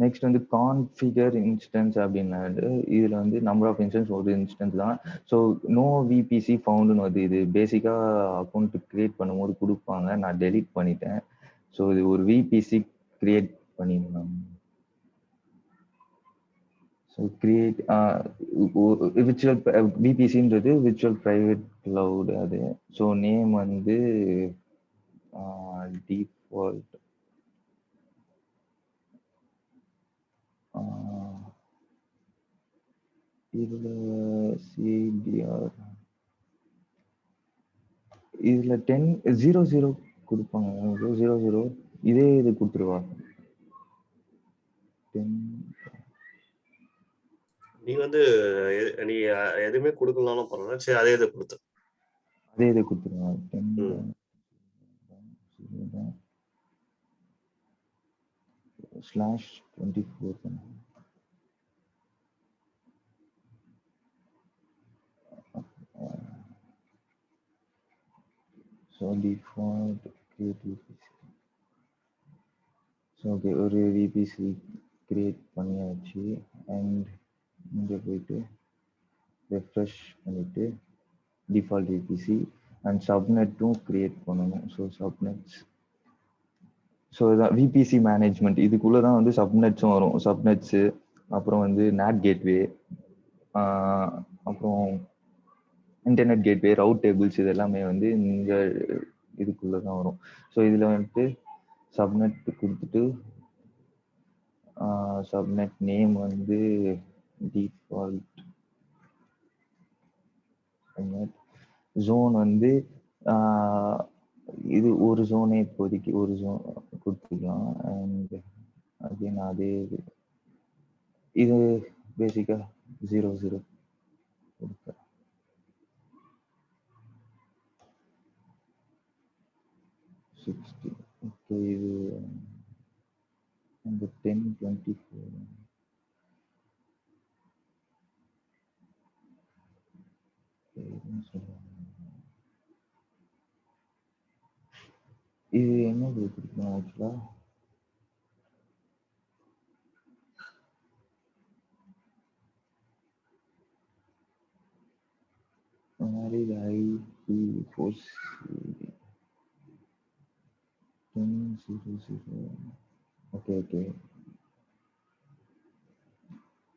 நெக்ஸ்ட் வந்து கான்ஃபிகர் இன்ஸ்டன்ஸ் அப்படின்னாட்டு இதில் வந்து நம்பர் ஆஃப் இன்ஸ்டன்ஸ் ஒரு இன்ஸ்டன்ஸ் தான். ஸோ நோ விபிசி ஃபவுண்டுன்னு வந்து இது பேசிக்காக அக்கௌண்ட் கிரியேட் பண்ணும்போது கொடுப்பாங்க, நான் டெலீட் பண்ணிட்டேன். ஸோ இது ஒரு விபிசி கிரியேட் பண்ணிடலாம். ஸோ கிரியேட் விர்ச்சுவல் விபிசின்றது விர்ச்சுவல் ப்ரைவேட் கிளவுட் அது. ஸோ நேம் வந்து டிஃபால்ட் இதில் சிடிஆர் இதில் 10.00 கொடுப்பாங்க. 00 இதே இது கொடுத்துருவா. நீ வந்து நீ எதுவுமே கொடுக்கலாம்னு பரவாயில்ல, சரி அதே இதை கொடுத்து அதே இதை கொடுத்துருவேன். 10/24 so default create VBC. So okay, ஒரு விபிசி கிரியேட் பண்ணியாச்சு. அண்ட் இங்கே போயிட்டு ரெஃப்ரெஷ் பண்ணிவிட்டு டிஃபால்ட் விபிசி அண்ட் சப்நெட்டும் கிரியேட் பண்ணணும். ஸோ சப்நெட்ஸ், ஸோ இதான் விபிசி மேனேஜ்மெண்ட். இதுக்குள்ளே தான் வந்து சப்நெட்ஸும் வரும். சப்நெட்ஸு அப்புறம் வந்து நேட் கேட்வே, அப்புறம் இன்டர்நெட் கேட்வே, ரவுட் டேபிள்ஸ், இது எல்லாமே வந்து இந்த இதுக்குள்ளே தான் வரும். ஸோ இதில் வந்துட்டு சப்நெட் கொடுத்துட்டு சப்நெட் நேம் வந்து டிஃபால்ட் சப்நெட், ஜோன் வந்து இது ஒரு ஜோனே இப்போதைக்கு ஒரு ஜோன் கொடுத்துக்கலாம். அண்ட் அகைன் அதே இது பேசிக்காக 00 கொடுக்க. ஓகே, இது அந்த 10/24 இது என்ன கொடுக்கணும் ஆக்சுவலா? மாதிரி IP 10.00. Okay okay,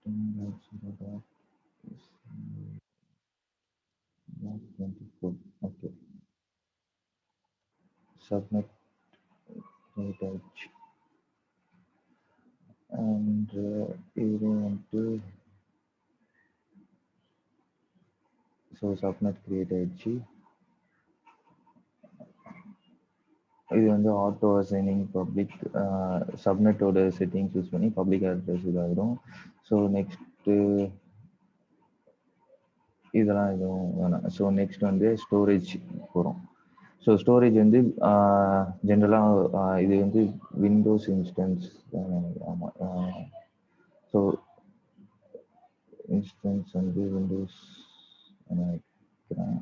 10.0.24. Okay, submit create ஆயிடுச்சு. அண்ட் இது வந்துட்டு ஸோ சப்நெட் கிரியேட் ஆயிடுச்சு. இது வந்து ஆட்டோ அசைனிங் பப்ளிக் சப்நெட்டோட செட்டிங்ஸ் யூஸ் பண்ணி பப்ளிக் அட்ரஸ் இதாகிடும். ஸோ நெக்ஸ்ட்டு இதெல்லாம் எதுவும் வேணாம். ஸோ நெக்ஸ்ட் வந்து ஸ்டோரேஜ் போகிறோம். ஸோ ஸ்டோரேஜ் வந்து ஜென்ரலாக இது வந்து விண்டோஸ் இன்ஸ்டன்ஸ். ஆமாம். ஸோ இன்ஸ்டன்ஸ் வந்து விண்டோஸ் நினைக்கிறேன்.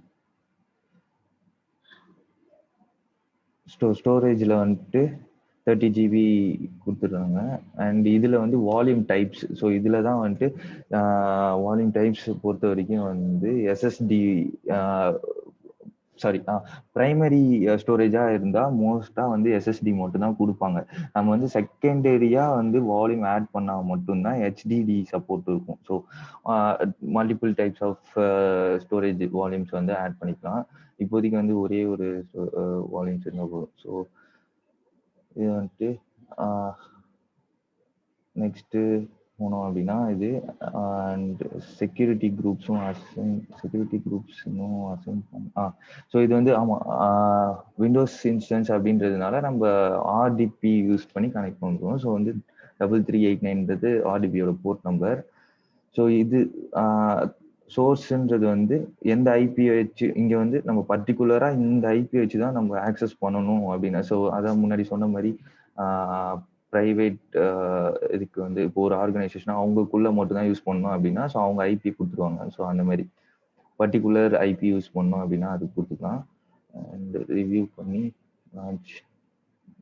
ஸ்டோரேஜில் வந்துட்டு 30 GB கொடுத்துட்றாங்க. அண்ட் இதில் வந்து வால்யூம் டைப்ஸ். ஸோ இதில் தான் வந்துட்டு வால்யூம் டைப்ஸ் பொறுத்த வரைக்கும் வந்து எஸ்எஸ்டி சாரி பிரைமரி ஸ்டோரேஜாக இருந்தால் மோஸ்ட்டாக வந்து எஸ்எஸ்டி மட்டும் தான் கொடுப்பாங்க. நம்ம வந்து செகண்டரியாக வந்து வால்யூம் ஆட் பண்ணால் மட்டும்தான் ஹெச்டிடி சப்போர்ட் இருக்கும். So multiple types of storage volumes வந்து ஆட் பண்ணிக்கலாம். இப்போதைக்கு வந்து ஒரே ஒரு வால்யூம்ஸ் இருந்தால் போதும். ஸோ இது வந்துட்டு நெக்ஸ்ட்டு போனோம் அப்படின்னா இது அண்ட் செக்யூரிட்டி குரூப்ஸும் செக்யூரிட்டி குரூப்ஸ் இன்னும் அசைன் ஸோ இது வந்து ஆமாம் விண்டோஸ் இன்ஸ்டன்ஸ் அப்படின்றதுனால நம்ம ஆர்டிபி யூஸ் பண்ணி கனெக்ட் பண்ணுறோம். ஸோ வந்து 3389 ஆர்டிபியோட போர்ட் நம்பர். ஸோ இது சோர்ஸ்ன்றது வந்து எந்த ஐபி வச்சு இங்கே வந்து நம்ம பர்டிகுலராக இந்த ஐபி வச்சு தான் நம்ம ஆக்சஸ் பண்ணணும் அப்படின்னா. ஸோ அதான் முன்னாடி சொன்ன மாதிரி ப்ரைவேட் இதுக்கு வந்து இப்போ ஒரு ஆர்கனைசேஷனாக அவங்களுக்குள்ள மட்டும் தான் யூஸ் பண்ணணும் அப்படின்னா ஸோ அவங்க ஐபி கொடுத்துருவாங்க. ஸோ அந்த மாதிரி பர்டிகுலர் ஐபி யூஸ் பண்ணணும் அப்படின்னா அது கொடுத்துக்கலாம். அண்ட் ரிவ்யூ பண்ணி லான்ச்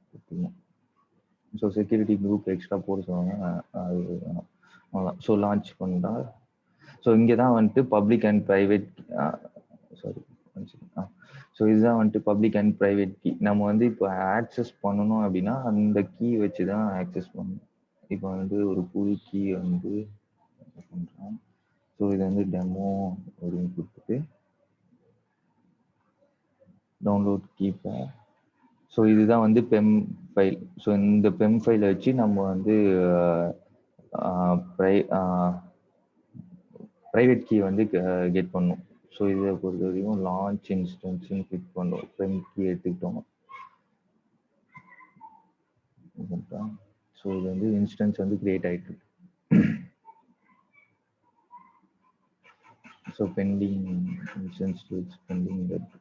கொடுத்துக்கணும். ஸோ செக்யூரிட்டி குரூப் எக்ஸ்ட்ரா போட சொல்லுவாங்க. அது அவ்வளோதான். ஸோ லான்ச் பண்ணால் ஸோ இங்கே தான் வந்துட்டு public and private sorry so இதுதான் வந்துட்டு பப்ளிக் அண்ட் ப்ரைவேட் கீ. நம்ம வந்து இப்போ ஆக்சஸ் பண்ணணும் அப்படின்னா அந்த கீ வச்சு தான் ஆக்சஸ் பண்ணணும். இப்போ வந்து ஒரு புது கீ வந்து பண்ணுறோம். ஸோ இது வந்து டெமோ அப்படின்னு கொடுத்துட்டு டவுன்லோட் கீப்பர். ஸோ இதுதான் வந்து பெம் ஃபைல். ஸோ இந்த பெம் ஃபைலை வச்சு நம்ம வந்து ப்ரைவேட் கீ வந்து கெட் பண்ணும். ஸோ இதை பொறுத்த வரைக்கும் லான்ச் இன்ஸ்டன்ஸ்ன்னு கிளிக் பண்ணும். பெம் கீ எடுத்துக்கிட்டோம். ஸோ இது வந்து இன்ஸ்டன்ஸ் வந்து கிரியேட் ஆகிட்டு. ஸோ பெண்டிங் இன்ஸ்டன்ஸ் பெண்டிங் இருக்கு.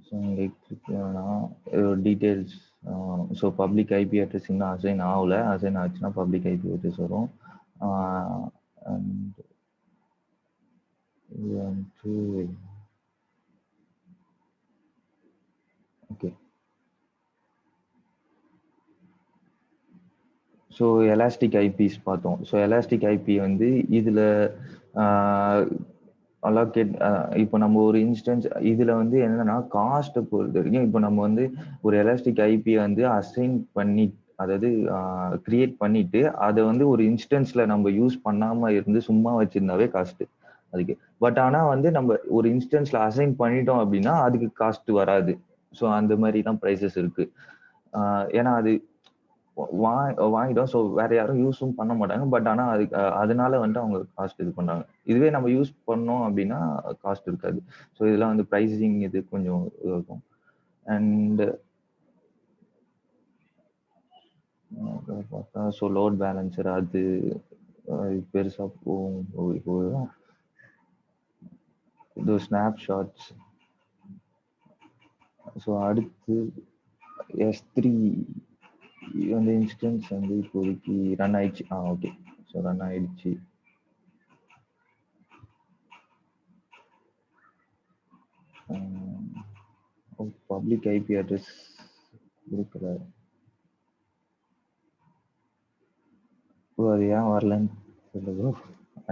ஸோ இங்கே கிளிக் பண்ணால் details. So public IP address இன்னும் அசைன் ஆகலை. அசைன் ஆச்சுன்னா பப்ளிக் ஐபி அட்ரஸ் வரும். அண்ட் இது வந்து ஓகே. ஸோ எலாஸ்டிக் ஐபிஸ் பார்த்தோம். ஸோ எலாஸ்டிக் ஐபி வந்து இதில் அலோகேட் இப்போ நம்ம ஒரு இன்ஸ்டன்ஸ் இதில் வந்து என்னன்னா காஸ்ட்டை பொறுத்த வரைக்கும் இப்போ நம்ம வந்து ஒரு எலாஸ்டிக் ஐபி வந்து அசைன் பண்ணி அதாவது கிரியேட் பண்ணிட்டு அதை வந்து ஒரு இன்ஸ்டன்ஸ்ல நம்ம யூஸ் பண்ணாமல் இருந்து சும்மா வச்சிருந்தாவே காஸ்ட்டு அதுக்கு. பட் ஆனால் வந்து நம்ம ஒரு இன்ஸ்டன்ஸ்ல அசைன் பண்ணிட்டோம் அப்படின்னா அதுக்கு காஸ்ட் வராது. ஸோ அந்த மாதிரி தான் ப்ரைஸஸ் இருக்கு. ஏன்னா அது வாங்கிட்டோம். ஸோ வேற யாரும் யூஸும் பண்ண மாட்டாங்க. பட் ஆனால் அதுக்கு அதனால வந்துட்டு அவங்க காஸ்ட் இது பண்றாங்க. இதுவே நம்ம யூஸ் பண்ணோம் அப்படின்னா காஸ்ட் இருக்காது. ஸோ இதெல்லாம் வந்து ப்ரைஸிங் இது கொஞ்சம் இருக்கும். அண்ட் பார்த்தா ஸோ லோட் பேலன்சர் அது பெருசா போகும். இது ஸ்னாப்ஷாட்ஸ். ஸோ அடுத்து S3 வந்து இன்ஸ்டன்ஸ் வந்து இப்போதைக்கு ரன் ஆயிடுச்சு. ஓகே. ஸோ ரன் ஆயிடுச்சு. பப்ளிக் ஐபி அட்ரஸ் கொடுக்கல. அது ஏன் வரலன்னு தெரியல.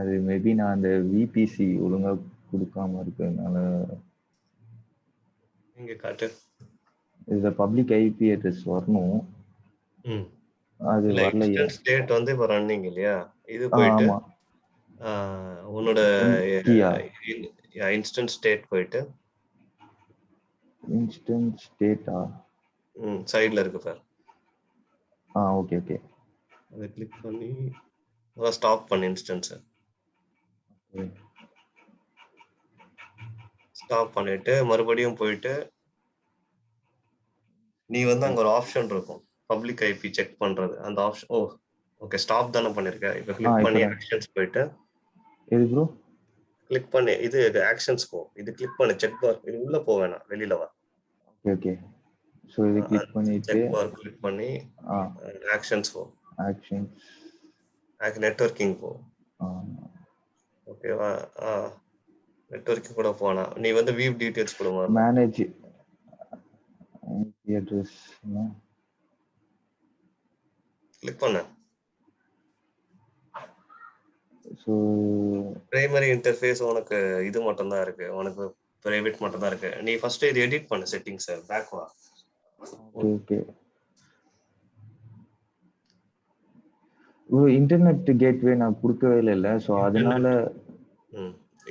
அது மேபி நான் அந்த விபிசி ஒழுங்கா கொடுக்காம இருக்கிறதுனால. இங்க காட்டு. இதுல பப்ளிக் ஐபி அட்ரஸ் வரணும். அது வரல. இன்ஸ்டன்ஸ் ஸ்டேட் வந்து இப்ப ரன்னிங் இல்லையா? இது போயிட்டு உன்னோட இன்ஸ்டன்ஸ் ஸ்டேட் போயிட்டு இன்ஸ்டன்ஸ் ஸ்டேட்டா சைடுல இருக்கு பார். Okay okay. அதை கிளிக் பண்ணி ஸ்டாப் பண்ணு இன்ஸ்டன்ஸ். ஸ்டாப் பண்ணிட்டு மறுபடியும் போயிட்டு நீ வந்து அங்க ஒரு ஆப்ஷன் இருக்கும் பப்ளிக் ஐபி செக் பண்றது. அந்த ஆப்ஷன் ஓகே, ஸ்டாப் தானே பண்ணிருக்க. இப்போ கிளிக் பண்ணி இப்பதான் ஆக்ஷன்ஸ் போயிட்டு எது ப்ரோ? கிளிக் பண்ணி இது ஆக்ஷன்ஸ் போ. இது கிளிக் பண்ணு, செக் பார். இது உள்ள போ வேணாம், வெளியில வா. Okay okay. ஸோ இது கிளிக் பண்ணிட்டு செக் பார் கிளிக் பண்ணி ஆக்ஷன்ஸ் போ. ஆக்ஷன்ஸ் நெட்வொர்க்கிங் போ. ஓகேவா? நெட்வொர்க்கிங் கூட போனா நீ வந்து வியூ டீடைல்ஸ் கொடுமா. மேனேஜ் அட்ரஸ் கிளிக் பண்ணு. ஸோ பிரைமரி இன்டர்ஃபேஸ் உனக்கு இது மட்டும் தான் இருக்கு, உனக்கு பிரைவேட் மட்டும் தான் இருக்கு. நீ ஃபர்ஸ்ட் இது எடிட் பண்ணு செட்டிங்ஸ், பேக் வா. ஓகே. இன்டர்நெட் கேட்வே நான் கொடுக்கவே இல்லை. ஸோ அதனால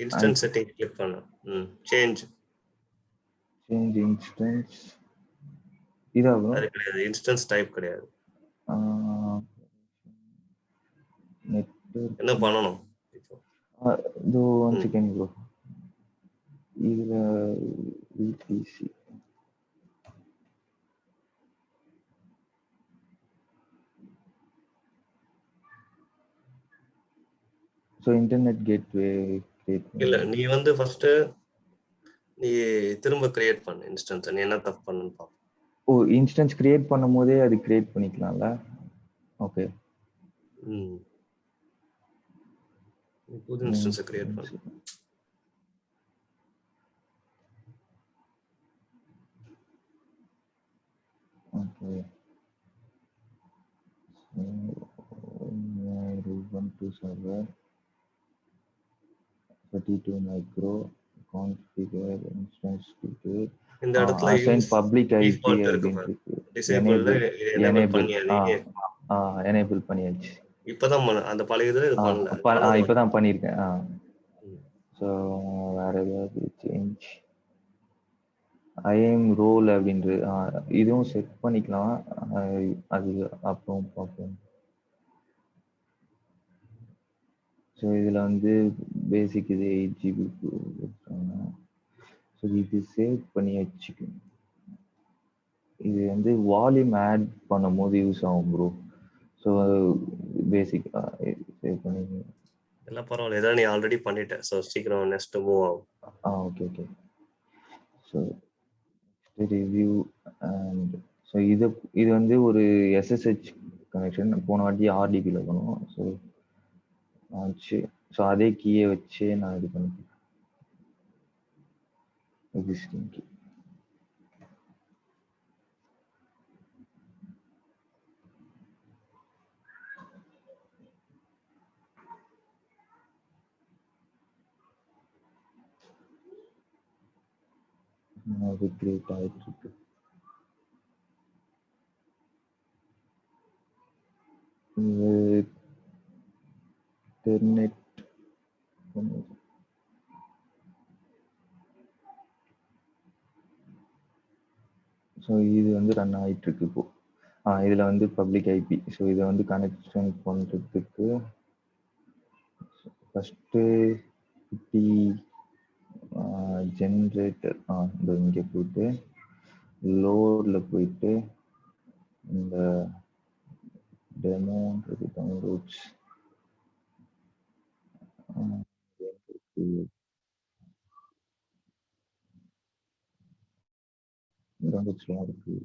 இன்ஸ்டன்ஸ் செட்டிங் கிளிக் பண்ணு. சேஞ்ச் இன்ஸ்டன்ஸ் இதாகும். அது கிடையாது, இன்ஸ்டன்ஸ் டைப் கிடையாது. என்ன பண்ணணும் இது 1 செகண்ட் ப்ரோ. இதுல விபிசி ஸோ இன்டர்நெட் கேட்வே இல்ல, நீ வந்து ஃபர்ஸ்ட் நீ திரும்ப கிரியேட் பண்ணு இன்ஸ்டன்ஸ். நீ என்ன தப்பு பண்ணுன்னு பாப்போம். இன்ஸ்டன்ஸ் கிரியேட் பண்ணும் போதே அது கிரியேட் பண்ணிக்கலாம்ல? ஓகே. புது இன்ஸ்டன்ஸ் கிரியேட் பண்ணு. Okay. Ubuntu server 32 micro configure instance detail. இந்த இடத்துல assign public IP அப்படின்னு இருக்கு. டிசேபிள்ல எனேபிள் பண்ணியா நீ? எனேபிள் பண்ணியாச்சு. இப்பதான் அந்த பழைய இதுல இது பண்ணல. இப்பதான் பண்ணிருக்கேன். ஸோ வேற ஏதாவது சேஞ்ச் ஐஎம் ரோல் அப்படின்றது இதுவும் செட் பண்ணிக்கலாம். அது அப்புறம் பார்ப்போம். ஸோ இதில் வந்து பேசிக் இது 8 GB கொடுத்தாங்க. ஸோ இது சேவ் பண்ணி வச்சுக்கணும். இது வந்து வால்யூம் ஆட் பண்ணும் போது யூஸ் ஆகும் ப்ரோ. ஸோ பேசிக் சேவ் பண்ணி எல்லாம் பரவாயில்ல, ஏதாவது நீ ஆல்ரெடி பண்ணிட்ட. ஸோ சீக்கிரம் நெக்ஸ்ட் மூவ் ஆகும். Okay okay. So review and so இது வந்து ஒரு எஸ்எஸ்ஹெச் கனெக்ஷன். போன வாட்டி ஆர்டிபியில் பண்ணுவோம். ஸோ ஆச்சு. ஸோ அதே கீயை வச்சு நான் இது பண்ணிக்கிறேன். Existing key. அது கிரியேட் ஆகிட்டு இருக்கு. இன்டர்நெட் ஸோ இது வந்து ரன் ஆகிட்டு இருக்கு இப்போ. இதில் வந்து பப்ளிக் ஐபி. ஸோ இதை வந்து கனெக்ஷன் பண்ணுறதுக்கு ஃபஸ்ட்டு ஜென்ரேட்டர் இந்த இங்கே போயிட்டு லோடில் போயிட்டு இந்த டெமோன்றது டவுன்லோட்ஸ் டவுன்லோட்ஸ்லாம் இருக்கு.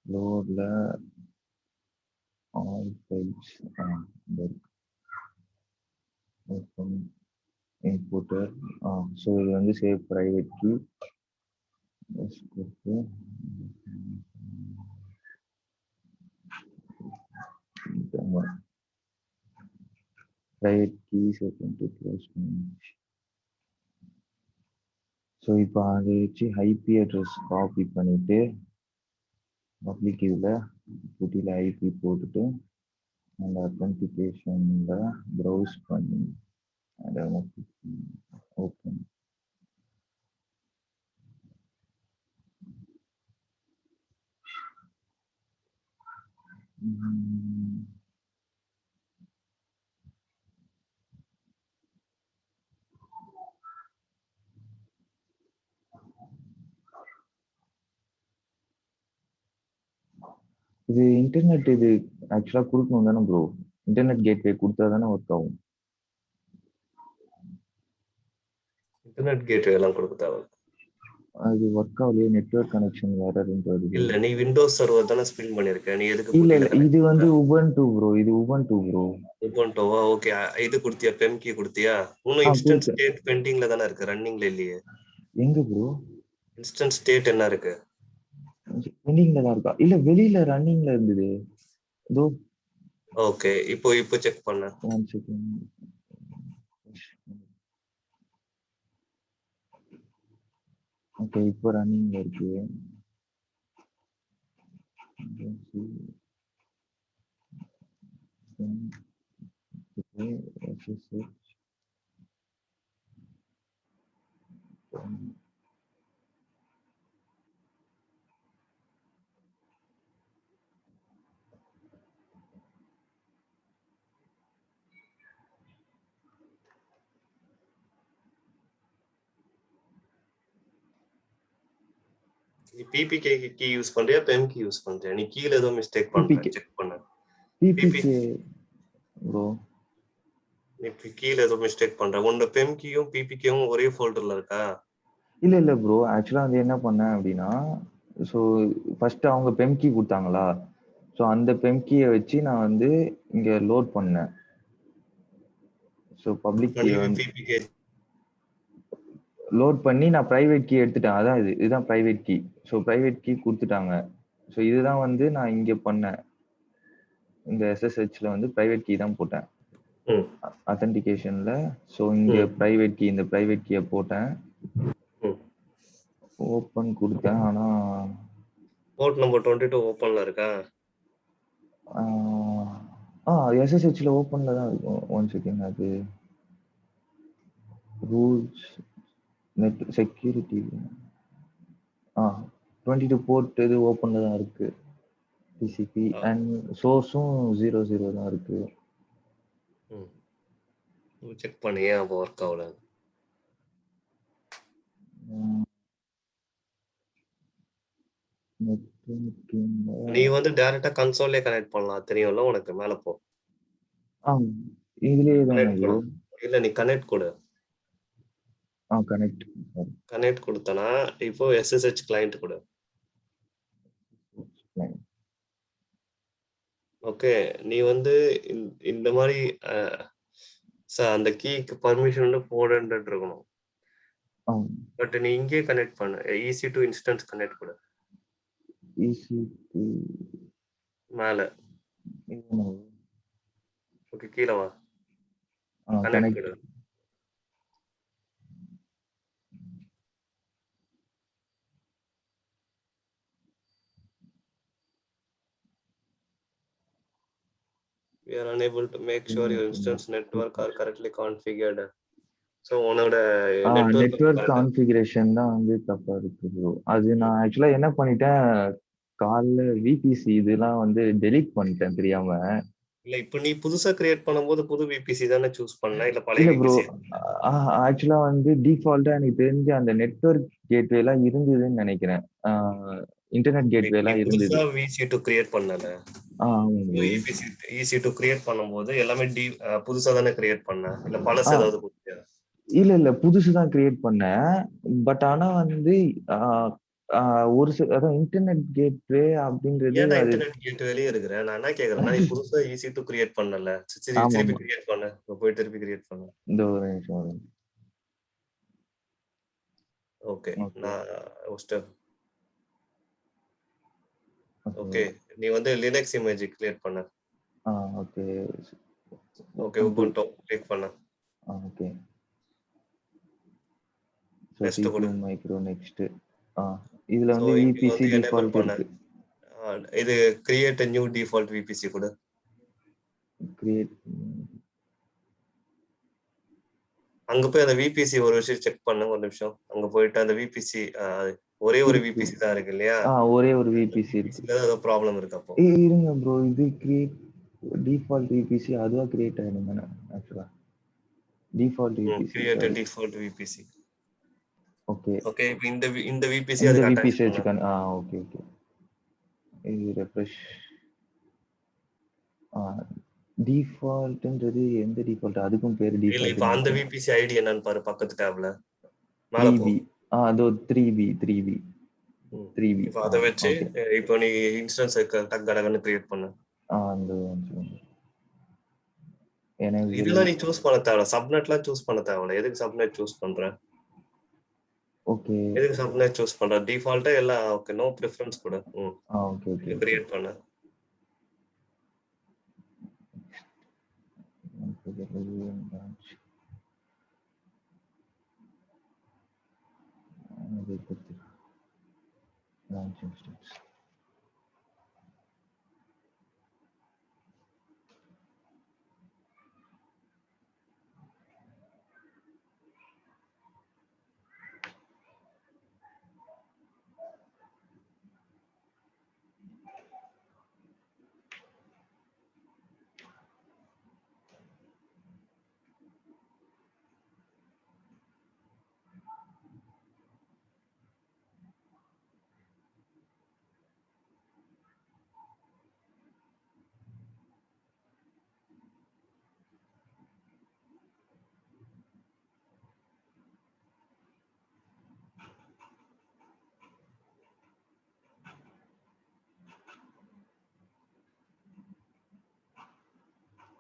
லோடில் ஆல் ஃபைல்ஸ் இம்போர்ட்டர். ஸோ இது வந்து சேவ் ப்ரைவேட் கீ கொடுத்து ப்ரைவேட் கீ சேவ் பண்ணிட்டு க்ளோஸ் பண்ணிடுச்சு. ஸோ இப்போ அதை வச்சு ஐபி அட்ரஸ் காப்பி பண்ணிட்டு பப்ளிக் இதில் புட்டியில் ஐபி போட்டுட்டு அந்த அத்தன்டிகேஷனில் ப்ரௌஸ் பண்ணி அதை ஓப்பன். இது இன்டர்நெட் இது ஆக்சுவலா குடுக்கணும் தானே ப்ரோ? இன்டர்நெட் கேட்வே குடுத்தா தானே ஒர்க் ஆகும். இன்டர்நெட் கேட்வே எல்லாம் கொடுக்க தேவை. அது ஒர்க் ஆகலையே, நெட்வொர்க் கனெக்ஷன் எரர்ன்னு வருது. இல்ல நீ விண்டோஸ் சர்வர் தானே ஸ்பின் பண்ணிருக்க, நீ எதுக்கு இல்ல புதில இல்ல இது வந்து உபுண்டு ப்ரோ. இது உபுண்டு ப்ரோ. உபுண்டுவா? ஓகே. இது குடுத்தியா? பெம் கீ குடுத்தியா? இன்னும் இன்ஸ்டன்ஸ் குடுத்தேன். ஸ்டேட் பெண்டிங்ல தானே இருக்கு, ரன்னிங்ல இல்லையே. எங்க ப்ரோ? இன்ஸ்டன்ஸ் ஸ்டேட் என்ன இருக்கு? பெண்டிங்ல தான் இருக்கா? இல்ல வெளியில ரன்னிங்ல இருந்தது. இதோ ஓகே. இப்போ செக் பண்ணு. 1 செகண்ட். ஓகே, இப்போ ரன்னிங்ல இருக்கு. நீ பிபிகே கீ யூஸ் பண்றியா, பெம் கீ யூஸ் பண்றியா? நீ கீழ ஏதோ மிஸ்டேக் பண்ற, செக் பண்ணு. PBK bro. நீ கீழ ஏதோ மிஸ்டேக் பண்ற. உன்னோட பெம் கீயும் பிபிகேவும் ஒரே ஃபோல்டர்ல இருக்கா? இல்ல இல்ல ப்ரோ, ஆக்சுவலா வந்து என்ன பண்ணேன் அப்படின்னா, ஸோ ஃபர்ஸ்ட் அவங்க பெம் கீ கொடுத்தாங்களா, ஸோ அந்த பெம் கீயை வச்சு நான் வந்து இங்க லோட் பண்ணேன். ஸோ பப்ளிக் கீ வந்து பிபிகே லோட் பண்ணி நான் பிரைவேட் கீ எடுத்துட்டேன். அதான் இதுதான் private key. So private key கொடுத்துட்டாங்க. ஸோ இதுதான் வந்து நான் இங்க பண்ணேன். இந்த எஸ்எஸ்ஹெச்ல வந்து பிரைவேட் கீ தான் போட்டேன் அத்தன்டிகேஷன்ல. ஸோ இங்க பிரைவேட் கீ, இந்த பிரைவேட் கீயை போட்டேன், ஓப்பன் கொடுத்தேன். ஆனா போர்ட் நம்பர் 22 ஓப்பன்ல இருக்கா? எஸ்எஸ்ஹெச்ல ஓப்பன்ல தான் இருக்கும். 1 செகண்ட். அது ரூல்ஸ் நெட் செக்யூரிட்டி 22 போர்ட் இது ஓப்பன்ல தான் இருக்கு. டிசிபி அண்ட் சோர்ஸும் 00 தான் இருக்கு. செக் பண்ணி ஏன் அப்போ ஒர்க் ஆகல? நீ வந்து டைரக்டா கன்சோல்லே கனெக்ட் பண்ணலாம், தெரியும்ல உனக்கு. மேல போ. இதுலயே தான் ப்ரோ. இல்ல நீ கனெக்ட் கொடு. கனெக்ட் கனெக்ட் கொடுத்தனா இப்போ எஸ்எஸ்ஹெச் கிளையண்ட் கொடு. ஓகே. நீ வந்து இந்த மாதிரி அந்த கீக்கு பர்மிஷன் 400 இருக்கணும். பட் நீ இங்கே கனெக்ட் பண்ணு. EC2 இன்ஸ்டன்ஸ் கனெக்ட் கொடு. EC2 மேல. ஓகே, கீழ வா. கனெக்ட் கொடு. We are unable to make sure your instance network are correctly configured. So உன்னோட நெட்வொர்க் கான்ஃபிகரேஷன் தான் வந்து தப்பா இருக்கு ப்ரோ. அது நான் ஆக்சுவலா என்ன பண்ணிட்டேன், கால்ல விபிசி இதெல்லாம் வந்து டெலீட் பண்ணிட்டேன் தெரியாம. இல்ல இப்போ நீ புதுசா கிரியேட் பண்ணும்போது புது விபிசி தானே சூஸ் பண்ண, இல்ல பழைய விபிசி? ஆக்சுவலா வந்து டிஃபால்ட்டா எனக்கு தெரிஞ்ச அந்த நெட்வொர்க் கேட்வே எல்லாம் இருந்ததுன்னு நினைக்கிறேன். இன்டர்நெட் கேட்வே எல்லாம் இருந்தது. புதுசா VC2 கிரியேட் பண்ணல. EC2 கிரியேட் பண்ணும்போது எல்லாமே புதுசா தானே கிரியேட் பண்ண, இல்ல பழசு ஏதாவது கொடுத்தியா? இல்ல புதுசு தான் கிரியேட் பண்ணேன். பட் ஆனா வந்து ஒரு அதான் இன்டர்நெட் கேட்வே அப்படின்றது. இன்டர்நெட் கேட்வேலயே இருக்கிற நான் என்ன கேக்குறேன்னா, நீ புதுசா EC2 கிரியேட் பண்ணல, திருப்பி கிரியேட் பண்ண. போய் திருப்பி கிரியேட் பண்ண. இந்த ஒரு நிமிஷம். ஓகே, நான் ஓகே. நீ வந்து லினக்ஸ் இமேஜ் கிரியேட் பண்ண. ஓகே ஓகே, உபுண்டு கிளிக் பண்ண. ஓகே. நெக்ஸ்ட் கொடு. Micro next. இதுல வந்து VPC டிஃபால்ட் இருக்கு. இது create a new default VPC கொடு. கிரியேட். அங்க போய் அந்த VPC ஒரு விஷயம் செக் பண்ணு. ஒரு நிமிஷம் அங்க போயிட்டு அந்த VPC ஒரே ஒரு VPC தான் இருக்கு இல்லையா? ஒரே ஒரு VPC இருக்கு. ஏதோ ப்ராப்ளம் இருக்கு அப்போ. இருங்க ப்ரோ, இது கிரியேட் டிஃபால்ட் VPC அதுவா கிரியேட் ஆயிடுங்க. ஆக்சுவலா default VPC create a default VPC. Okay okay. இப்போ இந்த VPC அதுக்கு அதுக்கு VPC அட்டாச் வெச்சுக்கணும். ஓகே இது ரெஃப்ரெஷ். டிஃபால்ட்ன்றது எந்த டிஃபால்ட்? அதுக்கும் பேரு இல்ல டிஃபால்ட் இப்ப அந்த நினைக்கிறேன். விபிசி ஐடி என்னன்னு பாரு பக்கத்து டேப்ல மேல போ 3B. அதோ 3B. இப்போ அதை வச்சு ஓகே. இப்போ நீ இன்ஸ்டன்ஸ் கடகன்னு கிரியேட் பண்ணு. அந்த enable இதெல்லாம் நீ சூஸ் பண்ண தேவை, சப்நெட்லாம் சூஸ் பண்ண தேவை. எதுக்கு சப்நெட் சூஸ் பண்ற? ஓகே. எதுக்கு சப்நெட் சூஸ் பண்ற? டிஃபால்ட்டா எல்லாம் ஓகே, நோ பிரெஃபரன்ஸ் கொடு. ஓகே. கிரியேட் பண்ணு. launch instance.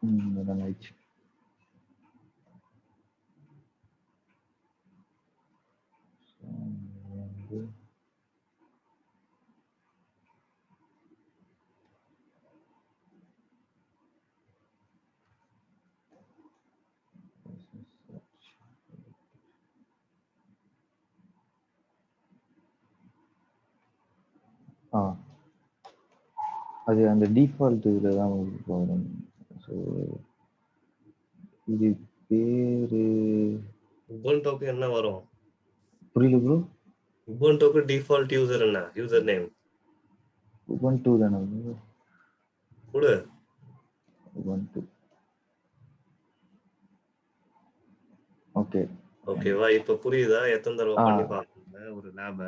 இதெல்லாம் ஆயிடுச்சு. அது அந்த டிஃபால்ட் இதுல தான் வரும். ஸோ இது பேரு உபுண்டுக்கு என்ன வரும்? புரியல ப்ரோ. உபுண்டுக்கு டிஃபால்ட் யூசர் என்ன? யூசர் நேம் உபுண்டு தானே கொடு. உபுண்டு. ஓகே. ஓகேவா? இப்ப புரியுதா? எத்தனை தடவை பண்ணி பாருங்க ஒரு லேப.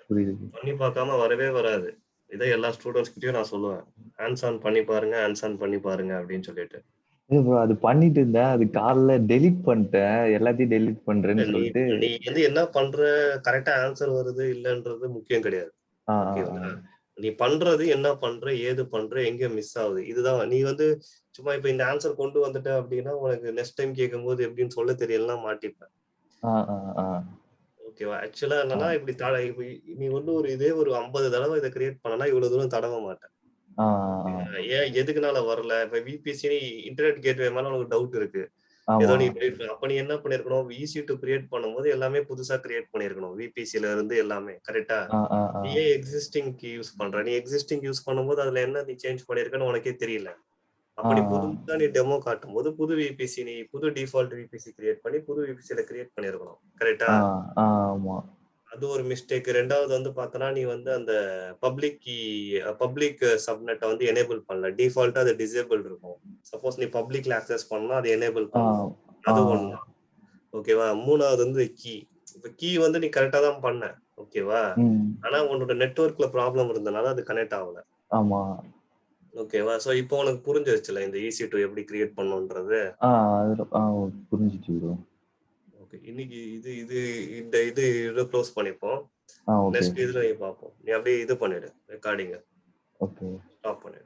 புரியுது. பண்ணி பார்க்காம வரவே வராது. இதை எல்லா ஸ்டூடெண்ட்ஸ் கிட்டயும் நான் சொல்லுவேன், ஹேண்ட்ஸ் ஆன் பண்ணி பாருங்க அப்படின்னு சொல்லிட்டு. அது பண்ணிட்டு இருந்தேன், அது காலைல டெலிட் பண்ணிட்டேன், எல்லாத்தையும் டெலிட் பண்றேன்னு சொல்லிட்டு. நீ வந்து என்ன பண்ற, கரெக்டா ஆன்சர் வருது இல்லன்றது முக்கியம் கிடையாது. நீ பண்றது என்ன பண்ற, ஏது பண்ற, எங்க மிஸ் ஆகுது, இதுதான். நீ வந்து சும்மா இப்ப இந்த ஆன்சர் கொண்டு வந்துட்ட அப்படின்னா உனக்கு நெக்ஸ்ட் டைம் கேட்கும் போது எப்படின்னு சொல்ல தெரியலாம் மாட்டிப்பேன். ஓகேவா? ஆக்சுவலா என்னன்னா இப்படி நீ வந்து ஒரு இதே ஒரு 50 தடவை இதை கிரியேட் பண்ணனா இவ்வளவு தூரம் தடவ மாட்டேன். ஏன் எதுக்குனால வரல? இப்ப விபிசி இன்டர்நெட் கேட்வே மேல உனக்கு டவுட் இருக்கு. ஏதோ நீ அப்ப நீ என்ன பண்ணிருக்கணும், ஈஸி டு கிரியேட் பண்ணும்போது எல்லாமே புதுசா கிரியேட் பண்ணிருக்கணும். விபிசில இருந்து எல்லாமே கரெக்டா. நீ ஏன் எக்ஸிஸ்டிங் கீ யூஸ் பண்ற? நீ எக்ஸிஸ்டிங் யூஸ் பண்ணும்போது அதுல என்ன நீ சேஞ்ச் பண்ணிருக்கன்னு உனக்கே தெரியல. அப்படி புதுசா நீ டெமோ காட்டும் போது புது விபிசி, நீ புது டிஃபால்ட் விபிசி கிரியேட் பண்ணி புது விபிசில கிரியேட் பண்ணிருக்கணும். கரெக்டா? அது ஒரு மிஸ்டேக். ரெண்டாவது வந்து பார்த்தனா நீ வந்து அந்த பப்ளிக் சப்நெட்டை வந்து எனேபிள் பண்ணல. டிஃபால்ட்டா அது டிசேபிள் இருக்கும். சப்போஸ் நீ பப்ளிக்ல ஆக்சஸ் பண்ணா அது எனேபிள் பண்ணணும். அது ஒண்ணு. ஓகேவா? மூணாவது வந்து கீ. இப்ப கீ வந்து நீ கரெக்டா தான் பண்ண. ஓகேவா? ஆனா உன்னோட நெட்வொர்க்ல ப்ராப்ளம் இருந்தனால அது கனெக்ட் ஆகல. ஓகேவா? சோ இப்போ உனக்கு புரிஞ்சிருச்சுல இந்த EC2 எப்படி கிரியேட் பண்ணனும்ன்றது. புரிஞ்சிச்சு ப்ரோ. ஓகே, இன்னைக்கு இது க்ளோஸ் பண்ணிப்போம். நெக்ஸ்ட் இதுல பாப்போம். நீ அப்படியே இது பண்ணிடு, ரெக்கார்டிங். ஓகே, ஸ்டாப் பண்ணிடு.